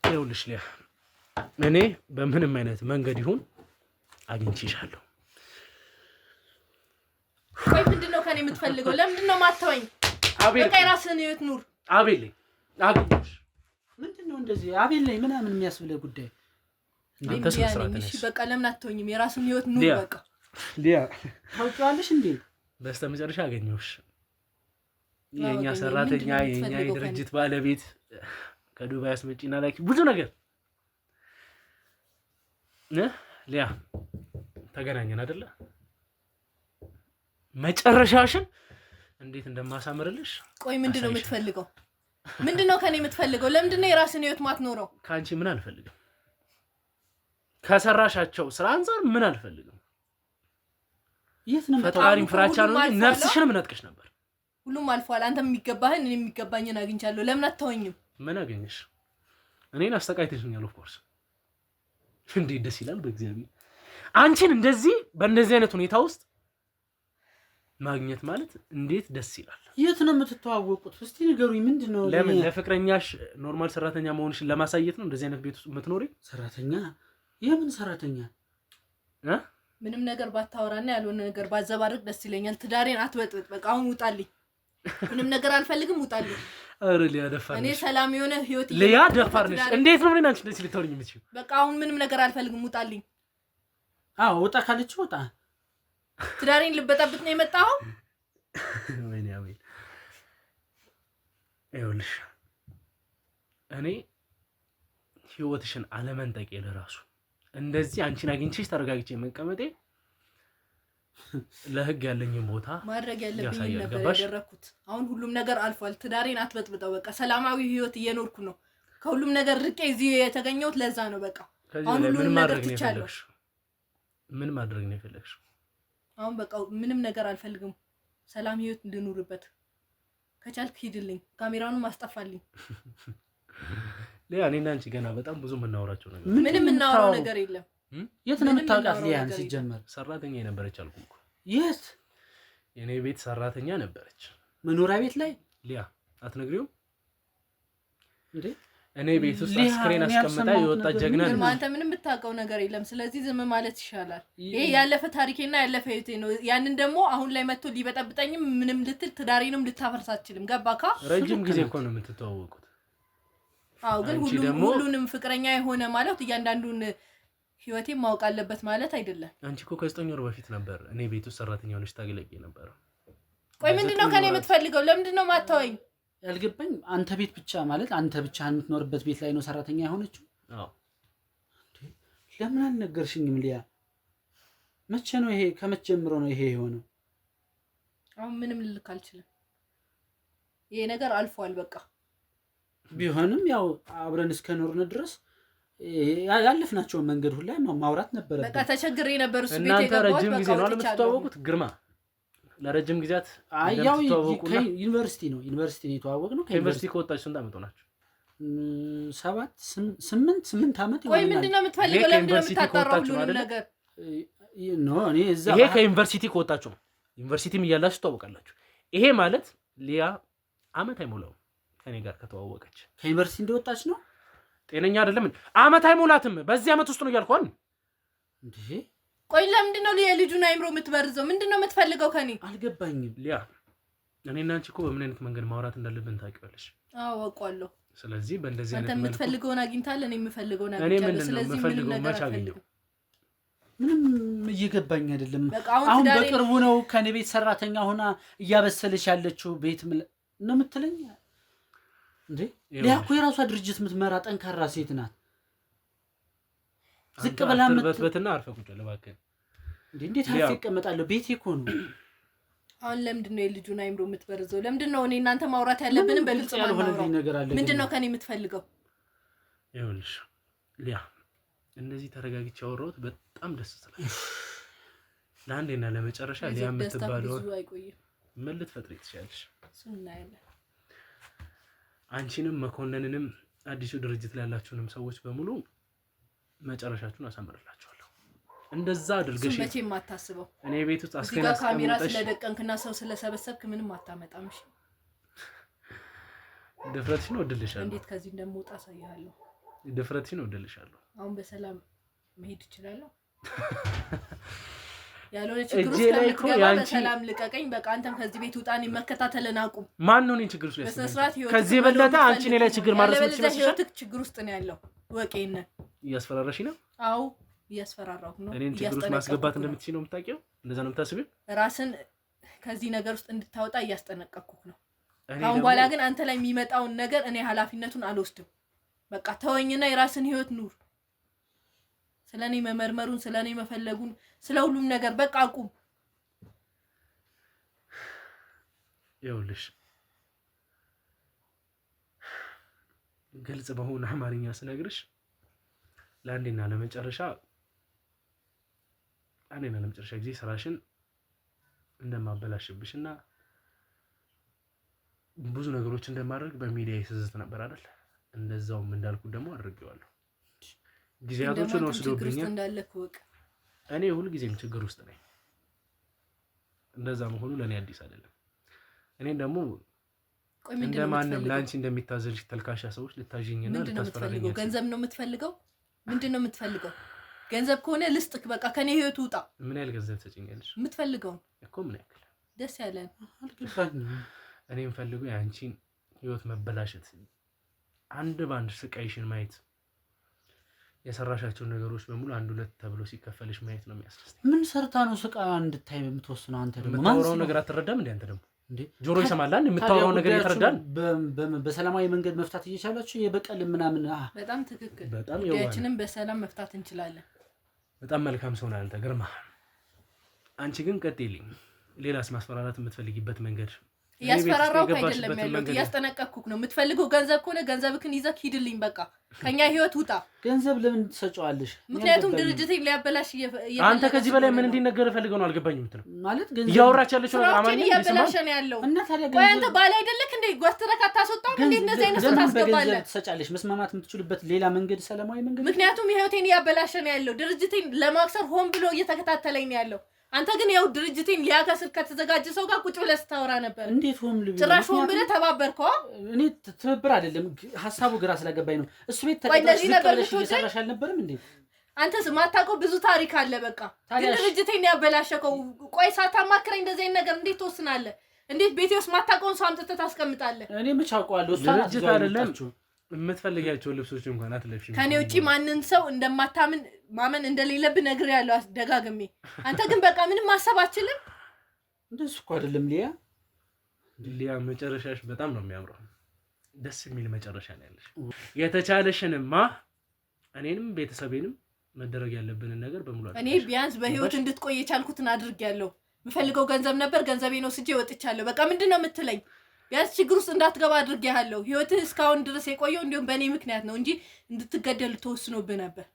ይኸውልሽ ሊያ፣ እኔ በምንም አይነት መንገድ ይሁን አግኝቼሻለሁ። ቆይ ምንድን ነው ከኔ የምትፈልገው? ለምንድን ነው ማተወኝ? በቃ የራስህን ህይወት ኑር። አቤል አግኝሽ። ምንድን ነው እንደዚህ አቤል ላይ ምናምን የሚያስብለው ጉዳይ? አንተ ስለሰራተሽ በቃ ለምን አትተወኝም? የራስህን ህይወት ኑር። በቃ ሊያ ታውቂዋለሽ እንዴ? በስተመጨረሻ አገኘሁሽ። የኛ ሰራተኛ፣ የኛ የድርጅት ባለቤት ከዱባይ አስመጪና ላኪ ብዙ ነገር ሊያ ተገናኘን አይደለ? መጨረሻሽን እንዴት እንደማሳምርልሽ። ቆይ ምንድነው የምትፈልገው? ምንድነው ከኔ የምትፈልገው? ለምንድነው የራስን ህይወት ማትኖረው? ካንቺ ምን አልፈልግም። ከሰራሻቸው ስራ አንፃር ምን አልፈልግም። የት ነው ፈጣሪን ፍራቻ ነው እንጂ ነፍስሽንም ነጥቀሽ ነበር። ሁሉም አልፏል። አንተም የሚገባህን እኔ የሚገባኝን አግኝቻለሁ። ለምን አትተወኝም? ምን አገኘሽ? እኔን አስተቃይተሽኛል። ኦፍ ኮርስ እንዴት ደስ ይላል በእግዚአብሔር። አንቺን እንደዚህ በእንደዚህ አይነት ሁኔታ ውስጥ ማግኘት ማለት እንዴት ደስ ይላል። የት ነው የምትተዋወቁት? እስቲ ንገሩኝ። ምንድነው? ለምን ለፍቅረኛሽ ኖርማል ሰራተኛ መሆንሽን ለማሳየት ነው እንደዚህ አይነት ቤት ውስጥ የምትኖሪ? ሰራተኛ? የምን ሰራተኛ? ምንም ነገር ባታወራና ያልሆነ ነገር ባዘባርቅ ደስ ይለኛል። ትዳሬን አትበጥብጥ። በቃ አሁን ውጣልኝ። ምንም ነገር አልፈልግም። ውጣልኝ። አረ ሊያ ደፋር ነሽ። እኔ ሰላም የሆነ ህይወት ሊያ ደፋር ነሽ። እንዴት ነው እኔን አንቺ እንደዚህ ልትሆኚ የምትችይው? በቃ አሁን ምንም ነገር አልፈልግም። ውጣልኝ። አዎ ውጣ ካለች ውጣ። ትዳሬን ልበጠብጥ ነው የመጣው? ወይኔ አቤል፣ ይኸውልሽ እኔ ህይወትሽን አለመንጠቄ ለራሱ እንደዚህ አንቺን አግኝቼሽ ተረጋግቼ መቀመጤ ለህግ ያለኝን ቦታ ማድረግ ያለብኝ ነበር ያደረኩት። አሁን ሁሉም ነገር አልፏል። ትዳሬን አትበጥብጠው። በቃ ሰላማዊ ህይወት እየኖርኩ ነው። ከሁሉም ነገር ርቄ እዚህ የተገኘሁት ለዛ ነው። በቃ አሁን ሁሉም ነገር ትቻለሁ። ምን ማድረግ ነው የፈለግሽው? አሁን በቃ ምንም ነገር አልፈልግም። ሰላም ህይወት እንድኖርበት ከቻልክ ሂድልኝ። ካሜራውንም አስጠፋልኝ። ሊያ እኔና አንቺ ገና በጣም ብዙ የምናወራቸው ነገር ምንም የምናወራው ነገር የለም። የት ነው የምታውቃት ሊያን? ሲጀመር ሰራተኛ የነበረች አልኩ እኮ። የት? የኔ ቤት ሰራተኛ ነበረች። መኖሪያ ቤት ላይ? ሊያ አትነግሪውም እንዴ? እኔ ቤት ውስጥ አስክሬን አስቀምጣ የወጣ ጀግና ነው። አንተ ምንም የምታውቀው ነገር የለም። ስለዚህ ዝም ማለት ይሻላል። ይሄ ያለፈ ታሪኬና ያለፈ ህይወቴ ነው። ያንን ደግሞ አሁን ላይ መጥቶ ሊበጠብጠኝም ምንም ልትል ትዳሬንም ልታፈርስ አትችልም። ገባካ? ረጅም ጊዜ እኮ ነው የምትተዋወቁት። አዎ፣ ግን ሁሉንም ፍቅረኛ የሆነ ማለት እያንዳንዱን ህይወቴን ማወቅ አለበት ማለት አይደለም። አንቺ እኮ ከ9 ወር በፊት ነበር እኔ ቤት ውስጥ ሰራተኛ ሆነሽ ታገለግይ ነበር። ቆይ ምንድነው ከኔ የምትፈልገው? ለምንድነው ማታወኝ? ያልገባኝ አንተ ቤት ብቻ ማለት አንተ ብቻ የምትኖርበት ቤት ላይ ነው ሰራተኛ የሆነችው? አዎ። ለምን አልነገርሽኝም ሊያ? መቼ ነው ይሄ? ከመቼ ጀምሮ ነው ይሄ የሆነው? አሁን ምንም ልልክ አልችልም። ይሄ ነገር አልፏል በቃ። ቢሆንም ያው አብረን እስከኖርን ድረስ ያለፍናቸው መንገድ ሁላ ማውራት ነበር። በቃ ተቸግሬ ነበር። እሱ ቤት እናንተ ረጅም ጊዜ ነው የምትተዋወቁት? ግርማ ለረጅም ጊዜያት ያው ዩኒቨርሲቲ ነው የተዋወቅነው። ከዩኒቨርሲቲ ከወጣች ስንት ዓመት ሆናችሁ? 8 ዓመት ይሆናል። ቆይ ምንድነው የምትፈልገው? ለምንድነው የምታጣራው ሁሉ ነገር? እኔ እዛ ይሄ ከዩኒቨርሲቲ ከወጣችሁ ነው። ዩኒቨርሲቲም እያላችሁ ትተዋወቃላችሁ። ይሄ ማለት ሊያ ዓመት አይሞላውም ከኔ ጋር ከተዋወቀች። ከዩኒቨርሲቲ እንደወጣች ነው። ጤነኛ አይደለም። ዓመት አይሞላትም። በዚህ ዓመት ውስጥ ነው እያልኳን እንዴ። ቆይ ለምንድነው የልጁን አይምሮ የምትበርዘው? ምንድነው የምትፈልገው ከኔ? አልገባኝም ሊያ። እኔና አንቺ እኮ በምን አይነት መንገድ ማውራት እንዳለብን ታውቂዋለሽ። አዎ አውቃለሁ። ስለዚህ በእንደዚህ አይነት አንተ የምትፈልገውን አግኝታል፣ እኔ የምፈልገውን እኔ አግኝቻለሁ። ምንድነው ስለዚህ የምፈልገው? መች አገኘው? ምንም እየገባኝ አይደለም። አሁን በቅርቡ ነው ከኔ ቤት ሰራተኛ ሆና እያበሰለች ያለችው ቤት ነው የምትለኝ እንዴ? ሊያ እኮ የራሷ ድርጅት የምትመራ ጠንካራ ሴት ናት። ዝቅ ብላ በትና አርፈህ ቁጭ በል እባክህ። እንዴት አርፈህ እቀመጣለሁ? ቤቴ እኮ ነው። አሁን ለምንድነው የልጁን አይምሮ የምትበርዘው? ለምንድነው እኔ እናንተ ማውራት ያለብንም በግልጽ ማውራት ነገር አለ? ምንድነው ከኔ የምትፈልገው? ይኸውልሽ ሊያ፣ እንደዚህ ተረጋግቼ አወራሁት በጣም ደስ ስላለ ለአንዴና ለመጨረሻ ሊያ የምትባለው ብዙ አይቆይም። ምን ልትፈጥሪ ትችያለሽ? እሱን እናያለን። አንቺንም መኮንንንም አዲሱ ድርጅት ላይ ያላችሁንም ሰዎች በሙሉ መጨረሻችሁን አሳምርላችኋለሁ። እንደዛ አድርገሽ መቼም አታስበው። እኔ ቤት ውስጥ አስከና ካሜራ ስለደቀንክና ሰው ስለሰበሰብክ ምንም አታመጣም። እሺ ድፍረትሽን ወድልሻለሁ። እንዴት ከዚህ እንደምወጣ አሳያለሁ። ድፍረትሽን ወድልሻለሁ። አሁን በሰላም መሄድ እችላለሁ። ያለውን ችግር ውስጥ ከምትገባ በሰላም ልቀቀኝ። በቃ አንተም ከዚህ ቤት ውጣ። እኔን መከታተልን አቁም። ማን ነው እኔን ችግር ውስጥ ያስገባው? ከዚህ በለጠ አንቺ እኔ ላይ ችግር ማድረስ ትችላለሽ። ህይወትክ ችግር ውስጥ ነው ያለው። ወቄነ እያስፈራራሽ ነው? አዎ እያስፈራራሁ ነው። እኔን ችግር ውስጥ ማስገባት እንደምትችይ ነው የምታውቂው? እንደዛ ነው የምታስቢው? ራስን ከዚህ ነገር ውስጥ እንድታወጣ እያስጠነቀቅኩህ ነው። አሁን በኋላ ግን አንተ ላይ የሚመጣውን ነገር እኔ ኃላፊነቱን አልወስድም። በቃ ተወኝና የራስን ህይወት ኑር። ስለኔ መመርመሩን ስለኔ መፈለጉን ስለ ሁሉም ነገር በቃ አቁም። ይኸውልሽ ግልጽ በሆነ አማርኛ ስነግርሽ ለአንዴና ለመጨረሻ ጊዜ ስራሽን እንደማበላሽብሽና ብዙ ነገሮች እንደማድረግ በሚዲያ ይስዝት ነበር አይደል? እንደዛውም እንዳልኩት ደግሞ አድርጌዋለሁ። ጊዜያቶችን ወስዶብኛል። እኔ ሁሉ ጊዜም ችግር ውስጥ ነኝ። እንደዛ መሆኑ ለኔ አዲስ አይደለም። እኔን ደግሞ እንደማንም ላንቺ እንደሚታዘልሽ ተልካሻ ሰዎች ልታዥኝና ልታስፈራሪኝ። ገንዘብ ነው የምትፈልገው? ምንድነው የምትፈልገው? ገንዘብ ከሆነ ልስጥክ። በቃ ከኔ ህይወት ውጣ። ምን ያህል ገንዘብ ትሰጪኛለሽ? የምትፈልገው እኮ ምን ያህል ደስ ያለን? እኔ የምፈልገው ያንቺን ህይወት መበላሸት፣ አንድ ባንድ ስቃይሽን ማየት፣ የሰራሻቸው ነገሮች በሙሉ አንድ ሁለት ተብሎ ሲከፈልሽ ማየት ነው የሚያስደስተኝ። ምን ሰርታ ነው ስቃይ እንድታይ የምትወስነው? አንተ ደግሞ የምታወራው ነገር አትረዳም እንዴ? አንተ ደግሞ እንዴ ጆሮ ይሰማል አይደል? የምታወራው ነገር ይተረዳል። በሰላማዊ መንገድ መፍታት እየቻላችሁ የበቀል ምናምን በጣም ትክክል። በጣም ጉዳያችንን በሰላም መፍታት እንችላለን። በጣም መልካም ሰው ነህ አንተ ግርማ። አንቺ ግን ቀጥይልኝ። ሌላስ ማስፈራራት የምትፈልጊበት መንገድ? ያስፈራራው አይደለም ያለው፣ ያስጠነቀቅኩክ ነው። የምትፈልገው ገንዘብ ከሆነ ገንዘብክን ይዘህ ሂድልኝ። በቃ ከኛ ህይወት ውጣ። ገንዘብ ለምን ትሰጫዋለሽ? ምክንያቱም ድርጅቴን ሊያበላሽ አንተ ከዚህ በላይ ምን እንዲነገር ፈልገው ነው? አልገባኝም የምትለው ማለት ገንዘብ እያወራች ያለችው አማርኛ እያበላሽ ነው ያለው። እና ታዲያ ገንዘብ አንተ ባለ አይደለክ እንዴ? ጓስተረካ ታስወጣው እንዴ? እንደዚህ አይነት ሰው ታስገባለህ? ትሰጫለሽ መስማማት የምትችሉበት ሌላ መንገድ፣ ሰላማዊ መንገድ። ምክንያቱም ህይወቴን እያበላሽ ነው ያለው። ድርጅቴን ለማክሰር ሆን ብሎ እየተከታተለኝ ነው ያለው። አንተ ግን ያው ድርጅቴን ሊያከስር ከተዘጋጀ ሰው ጋር ቁጭ ብለህ ስታወራ ነበር። እንዴት ሆም ልብ ጭራሽ ሆም ብለህ ተባበርከው? እኔ ትብብር አይደለም ሐሳቡ ግራ ስለገባኝ ነው። እሱ ቤት ተቀጥለሽ እየሰራሽ አልነበረም እንዴ? አንተስ ማታውቀው ብዙ ታሪክ አለ። በቃ ግን ድርጅቴን ያበላሸከው። ቆይ ሳታማክረኝ እንደዚህ አይነት ነገር እንዴት ትወስናለህ? እንዴት ቤቴ ውስጥ ማታውቀውን ሰው አምጥተህ ታስቀምጣለህ? እኔ ምን አውቀዋለሁ? እሷ ድርጅት አይደለም የምትፈልጊያቸው ልብሶች እንኳን አትለብሺም። ከኔ ውጪ ማንን ሰው እንደማታምን ማመን እንደሌለብህ ነግሬያለሁ አስደጋግሜ። አንተ ግን በቃ ምንም ማሰብ አትችልም። እንደሱ እኮ አይደለም ሊያ መጨረሻሽ በጣም ነው የሚያምረው። ደስ የሚል መጨረሻ ነው ያለሽ። የተቻለሽንማ እኔንም ቤተሰቤንም መደረግ ያለብንን ነገር በሙሉ አድርገሽ እኔ ቢያንስ በህይወት እንድትቆይ የቻልኩትን አድርጌያለሁ። የምፈልገው ገንዘብ ነበር፣ ገንዘቤን ወስጄ ወጥቻለሁ። በቃ ምንድነው የምትለኝ? ቢያንስ ችግር ውስጥ እንዳትገባ አድርጌያለሁ። ህይወትህ እስካሁን ድረስ የቆየው እንዲሁም በእኔ ምክንያት ነው እንጂ እንድትገደል ተወስኖብህ ነበር።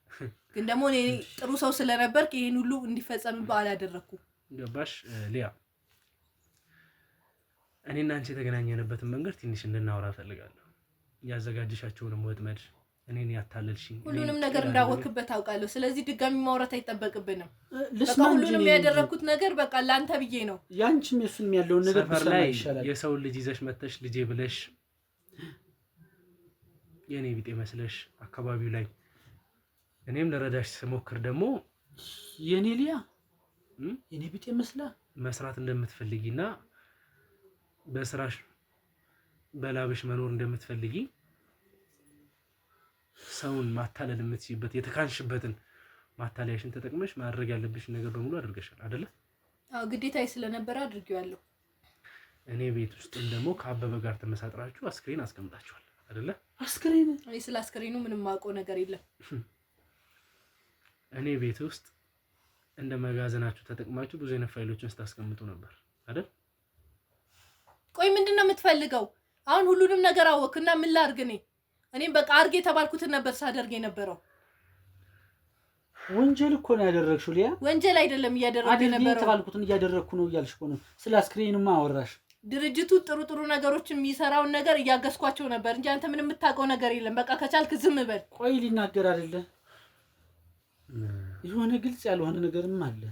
ግን ደግሞ እኔ ጥሩ ሰው ስለነበርክ ይሄን ሁሉ እንዲፈጸምብህ አላደረኩም። ገባሽ ሊያ? እኔና አንቺ የተገናኘንበትን መንገድ ትንሽ እንድናወራ ፈልጋለሁ። ያዘጋጀሻቸውንም ወጥመድ እኔን ያታለልሽኝ ሁሉንም ነገር እንዳወክበት አውቃለሁ። ስለዚህ ድጋሚ ማውራት አይጠበቅብንም። በቃ ሁሉንም ያደረኩት ነገር በቃ ላንተ ብዬ ነው። ያንቺም የሱንም ያለውን ነገር በሰማ ይሻላል። የሰው ልጅ ይዘሽ መተሽ ልጄ ብለሽ የኔ ቢጤ መስለሽ አካባቢው ላይ እኔም ለረዳሽ ስሞክር ደግሞ የኔ ሊያ የኔ ቢጤ መስላ መስራት እንደምትፈልጊና በስራሽ በላብሽ መኖር እንደምትፈልጊ ሰውን ማታለል የምትችይበት የተካንሽበትን ማታለያሽን ተጠቅመሽ ማድረግ ያለብሽ ነገር በሙሉ አድርገሻል አይደለ? አዎ ግዴታዬ ስለነበረ አድርጌዋለሁ። እኔ ቤት ውስጥ ደግሞ ከአበበ ጋር ተመሳጥራችሁ አስክሬን አስቀምጣችኋል አይደለ? አስክሬን? እኔ ስለ አስክሬኑ ምንም ማውቀው ነገር የለም። እኔ ቤት ውስጥ እንደ መጋዘናችሁ ተጠቅማችሁ ብዙ አይነት ፋይሎችን ስታስቀምጡ ነበር አይደል? ቆይ ምንድነው የምትፈልገው? አሁን ሁሉንም ነገር አወቅና ምን ላድርግ? እኔም በቃ አርጌ ተባልኩትን ነበር ሳደርግ የነበረው። ወንጀል እኮ ነው ያደረግሽው ሊያ። ወንጀል አይደለም እያደረግኩ የነበረው። ተባልኩትን እያደረግኩ ነው እያልሽ እኮ ነው። ስለ አስክሬንማ አወራሽ። ድርጅቱ ጥሩ ነገሮችን የሚሰራውን ነገር እያገዝኳቸው ነበር እንጂ አንተ ምንም የምታውቀው ነገር የለም። በቃ ከቻልክ ዝም በል። ቆይ ሊናገር አይደለ? የሆነ ግልጽ ያልሆነ ነገርም አለ።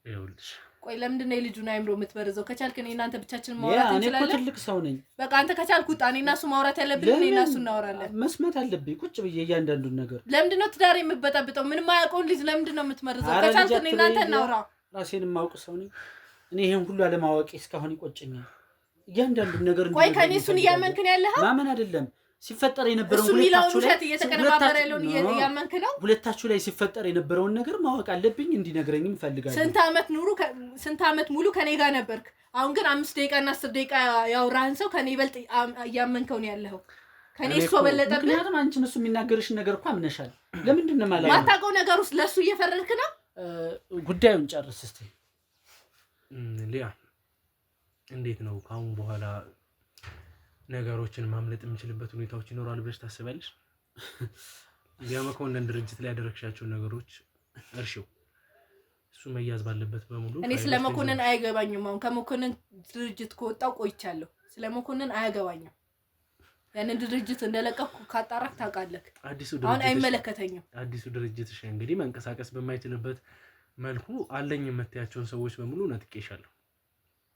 ይኸውልሽ ቆይ ለምንድን ነው የልጁን አይምሮ የምትበርዘው? ከቻልክ እኔ እናንተ ብቻችንን ማውራት እንችላለን። እኔ እኮ ትልቅ ሰው ነኝ። በቃ አንተ ከቻልክ ውጣ። እኔ እና እሱ ማውራት ያለብን እኔ እና እሱ እናወራለን። መስማት አለብኝ ቁጭ ብዬ እያንዳንዱን ነገር። ለምንድን ነው ትዳር የምትበጠብጠው? ምንም አያውቀውን ልጅ ለምንድን ነው የምትመርዘው? ከቻልክ እኔ እናንተ እናውራ። ራሴን የማውቅ ሰው ነኝ እኔ። ይሄን ሁሉ አለማወቄ እስካሁን ይቆጨኛል። እያንዳንዱን ነገር ቆይ ከኔ እሱን እያመንክ ነው ያለኸው? ማመን አይደለም ሲፈጠር የነበረው ሁለታችሁ ላይ እየተቀነባበረ ያለውን እያመንክ ነው። ሁለታችሁ ላይ ሲፈጠር የነበረውን ነገር ማወቅ አለብኝ። እንዲነግረኝም ፈልጋለሁ። ስንት ዓመት ሙሉ ከኔ ጋር ነበርክ። አሁን ግን 5 ደቂቃና 10 ደቂቃ ያወራህን ሰው ከኔ ይበልጥ እያመንከው ነው ያለኸው። ከኔ እሱ በለጠ። ምክንያቱም አንቺም እሱ የሚናገርሽን ነገር እኮ አምነሻል። ለምንድን ነው ማለት ማታውቀው ነገር ውስጥ ለሱ እየፈረድክ ነው? ጉዳዩን ጨርስ እስቲ ሊያ። እንዴት ነው ካሁን በኋላ ነገሮችን ማምለጥ የምችልበት ሁኔታዎች ይኖራሉ ብለሽ ታስባለሽ? የመኮንን ድርጅት ላይ ያደረግሻቸውን ነገሮች እርሺው። እሱ መያዝ ባለበት በሙሉ እኔ ስለመኮንን አይገባኝም። አሁን ከመኮንን ድርጅት ከወጣው ቆይቻለሁ። ስለመኮንን አያገባኝም። ያንን ድርጅት እንደለቀኩ ካጣራክ ታውቃለህ። አሁን አይመለከተኝም። አዲሱ ድርጅትሽ እንግዲህ መንቀሳቀስ በማይችልበት መልኩ አለኝ የምትያቸውን ሰዎች በሙሉ ነጥቄሻለሁ።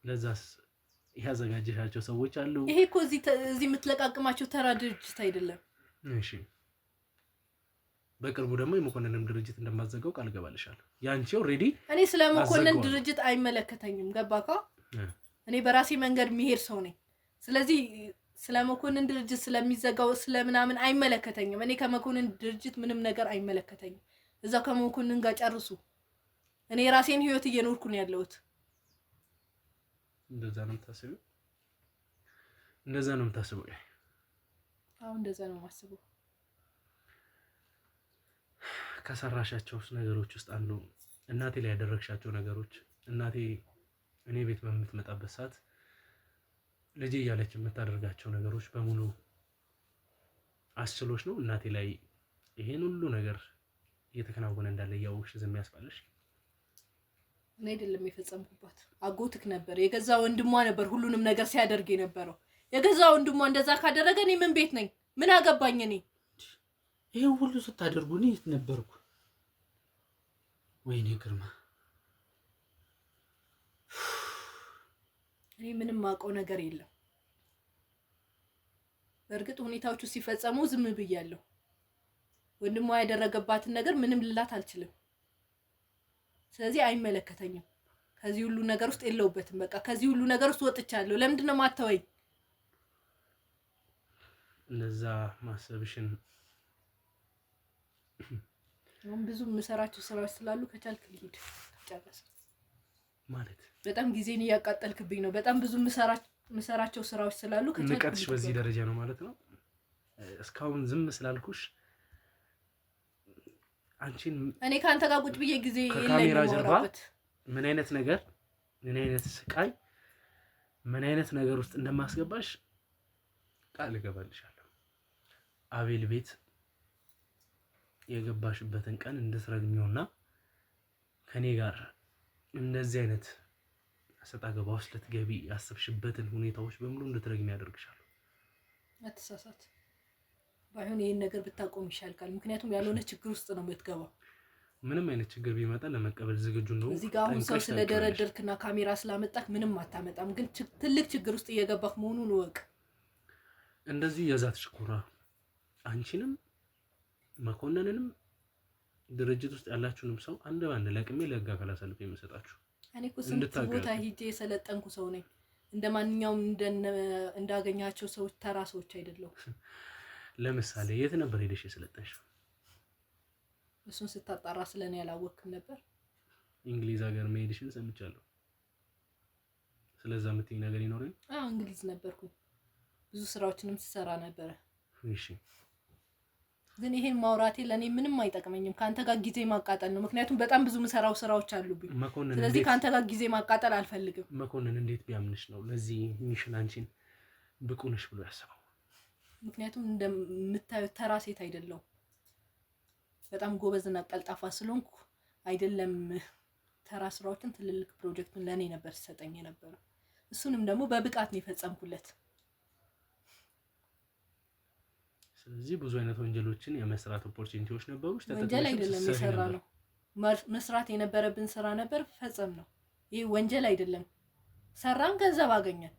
ለዛስ ያዘጋጀሻቸው ሰዎች አሉ። ይሄ እኮ እዚህ የምትለቃቅማቸው ተራ ድርጅት አይደለም። እሺ በቅርቡ ደግሞ የመኮንንም ድርጅት እንደማዘጋው ቃል ገባልሻለሁ። ያንቺ ኦሬዲ እኔ ስለመኮንን ድርጅት አይመለከተኝም። ገባካ? እኔ በራሴ መንገድ የሚሄድ ሰው ነኝ። ስለዚህ ስለመኮንን ድርጅት ስለሚዘጋው ስለምናምን አይመለከተኝም። እኔ ከመኮንን ድርጅት ምንም ነገር አይመለከተኝም። እዛው ከመኮንን ጋር ጨርሱ። እኔ የራሴን ህይወት እየኖርኩ ነው ያለሁት። እንደዛ ነው የምታስበው? እንደዛ ነው የምታስበው? አዎ እንደዛ ነው የማስበው። ከሰራሻቸው ነገሮች ውስጥ አንዱ እናቴ ላይ ያደረግሻቸው ነገሮች። እናቴ እኔ ቤት በምትመጣበት ሰዓት ልጄ እያለች የምታደርጋቸው ነገሮች በሙሉ አስችሎሽ ነው እናቴ ላይ ይሄን ሁሉ ነገር እየተከናወነ እንዳለ እያወቅሽ ዝም ያስባለሽ? እኔ አይደለም የፈጸምኩባት፣ አጎትክ ነበር። የገዛ ወንድሟ ነበር ሁሉንም ነገር ሲያደርግ የነበረው። የገዛ ወንድሟ እንደዛ ካደረገ እኔ ምን ቤት ነኝ? ምን አገባኝ? እኔ ይሄን ሁሉ ስታደርጉ እኔ የት ነበርኩ? ወይኔ ግርማ፣ እኔ ምንም ማውቀው ነገር የለም። በእርግጥ ሁኔታዎቹ ሲፈጸሙ ዝም ብያለሁ። ወንድሟ ያደረገባትን ነገር ምንም ልላት አልችልም። ስለዚህ አይመለከተኝም። ከዚህ ሁሉ ነገር ውስጥ የለውበትም። በቃ ከዚህ ሁሉ ነገር ውስጥ ወጥቻለሁ። ለምንድን ነው ማተወኝ? ለዛ ማሰብሽን ብዙ የምሰራቸው ስራዎች ስላሉ ከቻልክ ልሂድ። ጨረስ ማለት በጣም ጊዜን እያቃጠልክብኝ ነው። በጣም ብዙ የምሰራቸው ስራዎች ስላሉ ከቻልክ ንቀትሽ በዚህ ደረጃ ነው ማለት ነው። እስካሁን ዝም ስላልኩሽ አንቺን እኔ ካንተ ጋር ቁጭ ብዬ ጊዜ ከካሜራ ጀርባ ምን አይነት ነገር ምን አይነት ስቃይ ምን አይነት ነገር ውስጥ እንደማስገባሽ ቃል እገባልሻለሁ። አቤል ቤት የገባሽበትን ቀን እንድትረግሚውና ከኔ ጋር እንደዚህ አይነት አሰጣገባ ውስጥ ልትገቢ ያሰብሽበትን ሁኔታዎች በሙሉ እንድትረግሚ ያደርግሻል። አትሳሳት። ባይሆን ይሄን ነገር ብታቆም ይሻልካል። ምክንያቱም ያልሆነ ችግር ውስጥ ነው የምትገባው። ምንም አይነት ችግር ቢመጣ ለመቀበል ዝግጁ ነው። እዚህ ጋር አሁን ሰው ስለደረደርክና ካሜራ ስላመጣክ ምንም አታመጣም። ግን ትልቅ ችግር ውስጥ እየገባክ መሆኑን ወቅ እንደዚህ የዛትሽ ኩራ አንቺንም መኮንንንም ድርጅት ውስጥ ያላችሁንም ሰው አንድ ባንድ ለቅሜ ለህግ አካል አሳልፌ የምሰጣችሁ። እኔ እኮ ስንት ቦታ ሂጄ የሰለጠንኩ ሰው ነኝ። እንደማንኛውም እንዳገኛቸው ሰዎች ተራ ሰዎች አይደለሁም። ለምሳሌ የት ነበር ሄደሽ የሰለጠንሽው? እሱን ስታጣራ ስለኔ ያላወቅም ነበር። እንግሊዝ ሀገር መሄድሽን ሰምቻለሁ። ስለዛ የምትይኝ ነገር ይኖረኝ? አዎ እንግሊዝ ነበርኩኝ። ብዙ ስራዎችንም ስሰራ ነበረ። እሺ ግን ይሄን ማውራቴ ለኔ ምንም አይጠቅመኝም። ካንተ ጋር ጊዜ ማቃጠል ነው። ምክንያቱም በጣም ብዙ ምሰራው ስራዎች አሉብኝ። ስለዚህ ካንተ ጋር ጊዜ ማቃጠል አልፈልግም። መኮንን እንዴት ቢያምንሽ ነው ለዚህ ሚሽን አንቺን ብቁ ነሽ ብሎ ያሰበው? ምክንያቱም እንደምታዩት ተራ ሴት አይደለሁም። በጣም ጎበዝና ቀልጣፋ ስለሆንኩ አይደለም ተራ ስራዎችን ትልልቅ ፕሮጀክቱን ለኔ ነበር ሰጠኝ የነበረው። እሱንም ደግሞ በብቃት ነው የፈጸምኩለት። ስለዚህ ብዙ አይነት ወንጀሎችን የመስራት ኦፖርቹኒቲዎች ነበሩ። ወንጀል አይደለም የሰራ ነው መስራት የነበረብን ስራ ነበር ፈጸም ነው። ይሄ ወንጀል አይደለም። ሰራን ገንዘብ አገኘን።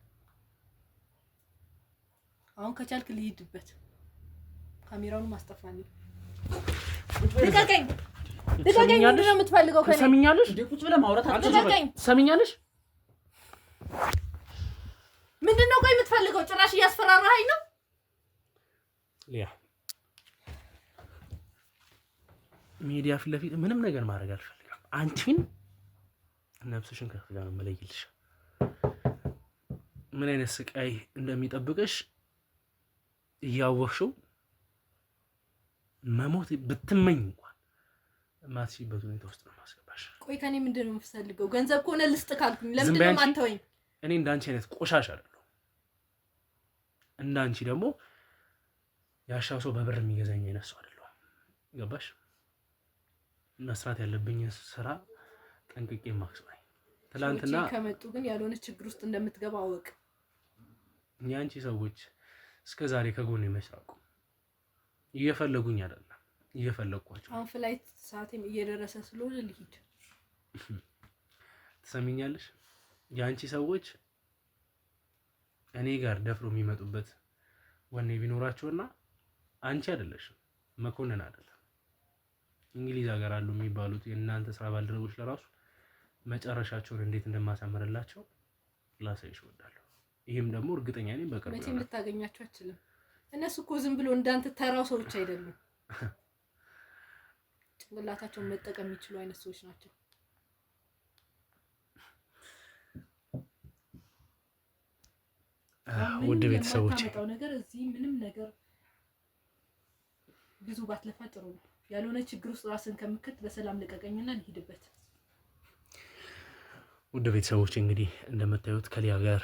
አሁን ከቻልክ ልሂድበት። ካሜራውን ማስጠፋልኝ። ልቀቀኝ። ልቀቀኝ። ምንድን ነው የምትፈልገው ከኔ? ትሰሚኛለሽ? ቁጭ ብለህ ማውራት አትችልም። ትሰሚኛለሽ? ምንድን ነው ቆይ የምትፈልገው? ጭራሽ እያስፈራራኸኝ ነው። ሊያ ሚዲያ ፊት ለፊት ምንም ነገር ማድረግ አልፈልግም። አንቺን ነፍስሽን ከፍ ጋር ነው መለይልሽ። ምን አይነት ስቃይ እንደሚጠብቅሽ እያወቅሽው መሞት ብትመኝ እንኳን ማትሽበት ሁኔታ ውስጥ ነው ማስገባሽ። ቆይ ከኔ ምንድን ነው የምትፈልገው? ገንዘብ ከሆነ ልስጥ ካልኩኝ ለምንድን ነው የማትተወኝ? እኔ እንዳንቺ አይነት ቆሻሻ አይደለሁ። እንዳንቺ ደግሞ ያሻው ሰው በብር የሚገዛኝ አይነት ሰው አይደለሁ። ገባሽ? መስራት ያለብኝ ስራ ጠንቅቄ ማክስባይ። ትላንትና ከመጡ ግን ያልሆነ ችግር ውስጥ እንደምትገባ አወቅ። ያንቺ ሰዎች እስከዛሬ ከጎኔ መስራቁ እየፈለጉኝ አይደለም፣ እየፈለኳቸው። አሁን ፍላይት ሰዓቴም እየደረሰ ስለሆነ ልሂድ። ትሰሚኛለሽ? ያንቺ ሰዎች እኔ ጋር ደፍሮ የሚመጡበት ወኔ ቢኖራቸውና አንቺ አይደለሽም መኮንን አይደለም እንግሊዝ ሀገር አሉ የሚባሉት የእናንተ ስራ ባልደረቦች ለራሱ መጨረሻቸውን እንዴት እንደማሳመርላቸው ላሳይሽ እወዳለሁ። ይሄም ደግሞ እርግጠኛ ነኝ በቅርቡ መቼም ልታገኛቸው አትችልም። እነሱ እኮ ዝም ብሎ እንዳንተ ተራው ሰዎች አይደሉም። ጭንቅላታቸውን መጠቀም የሚችሉ አይነት ሰዎች ናቸው። ውድ ቤተሰቦች የማታመጣው ነገር እዚህ ምንም ነገር ብዙ ባትለፋ ጥሩ ነው። ያልሆነ ችግር ውስጥ ራስን ከምከት በሰላም ልቀቀኝና ልሂድበት። ውድ ቤተሰቦች እንግዲህ እንደምታዩት ከሊያ ጋር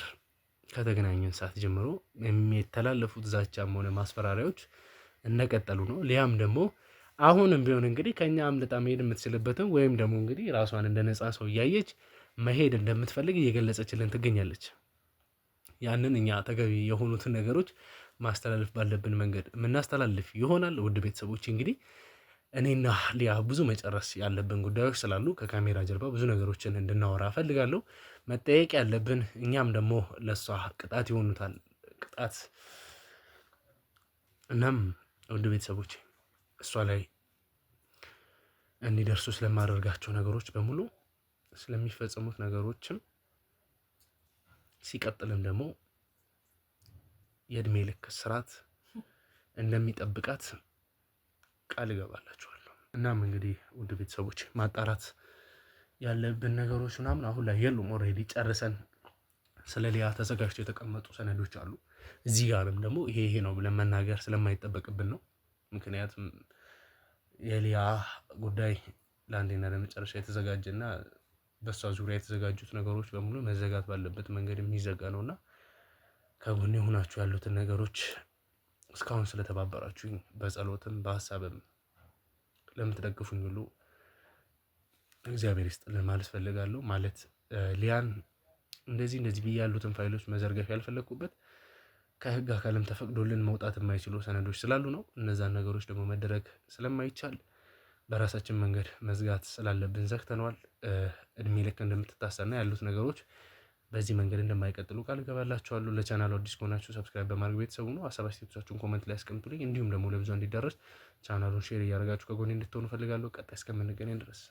ከተገናኘን ሰዓት ጀምሮ የሚተላለፉት ዛቻም ሆነ ማስፈራሪያዎች እንደቀጠሉ ነው። ሊያም ደግሞ አሁንም ቢሆን እንግዲህ ከኛ አምልጣ መሄድ የምትችልበትም ወይም ደግሞ እንግዲህ ራሷን እንደ ነፃ ሰው እያየች መሄድ እንደምትፈልግ እየገለጸችልን ትገኛለች። ያንን እኛ ተገቢ የሆኑትን ነገሮች ማስተላለፍ ባለብን መንገድ የምናስተላልፍ ይሆናል። ውድ ቤተሰቦች እንግዲህ እኔና ሊያ ብዙ መጨረስ ያለብን ጉዳዮች ስላሉ ከካሜራ ጀርባ ብዙ ነገሮችን እንድናወራ እፈልጋለሁ። መጠየቅ ያለብን እኛም ደግሞ ለሷ ቅጣት ይሆኑታል ቅጣት። እናም ውድ ቤተሰቦች እሷ ላይ እንዲደርሱ ስለማደርጋቸው ነገሮች በሙሉ ስለሚፈጸሙት ነገሮችም ሲቀጥልም ደግሞ የእድሜ ልክ እስራት እንደሚጠብቃት ቃል እገባላችኋለሁ። እናም እንግዲህ ውድ ቤተሰቦች ማጣራት ያለብን ነገሮች ምናምን አሁን ላይ የሉም። ኦልሬዲ ጨርሰን ስለ ሊያ ተዘጋጅተው የተቀመጡ ሰነዶች አሉ። እዚህ ጋርም ደግሞ ይሄ ነው ብለን መናገር ስለማይጠበቅብን ነው። ምክንያቱም የሊያ ጉዳይ ለአንዴና ለመጨረሻ የተዘጋጀና በሷ ዙሪያ የተዘጋጁት ነገሮች በሙሉ መዘጋት ባለበት መንገድ የሚዘጋ ነውና ከጎኔ ሆናችሁ ያሉትን ነገሮች እስካሁን ስለተባበራችሁኝ በጸሎትም በሐሳብም ለምትደግፉኝ ሁሉ እግዚአብሔር ይስጥልን ማለት ፈልጋለሁ። ማለት ሊያን እንደዚህ ብዬ ያሉትን ፋይሎች መዘርገፍ ያልፈለኩበት ከህግ አካልም ተፈቅዶልን መውጣት የማይችሉ ሰነዶች ስላሉ ነው። እነዛን ነገሮች ደግሞ መደረግ ስለማይቻል በራሳችን መንገድ መዝጋት ስላለብን ዘግተነዋል። እድሜ ልክ እንደምትታሰርና ያሉት ነገሮች በዚህ መንገድ እንደማይቀጥሉ ቃል እገባላችኋለሁ። ለቻናሉ አዲስ ከሆናችሁ ሰብስክራይብ በማድረግ ቤተሰቡ ነው። ሀሳብ አስተያየቶቻችሁን ኮሜንት ላይ አስቀምጡልኝ። እንዲሁም ደግሞ ለብዙ እንዲደረስ ቻናሉን ሼር እያደረጋችሁ ከጎኔ እንድትሆኑ ፈልጋለሁ። ቀጣይ እስከምንገናኝ ድረስ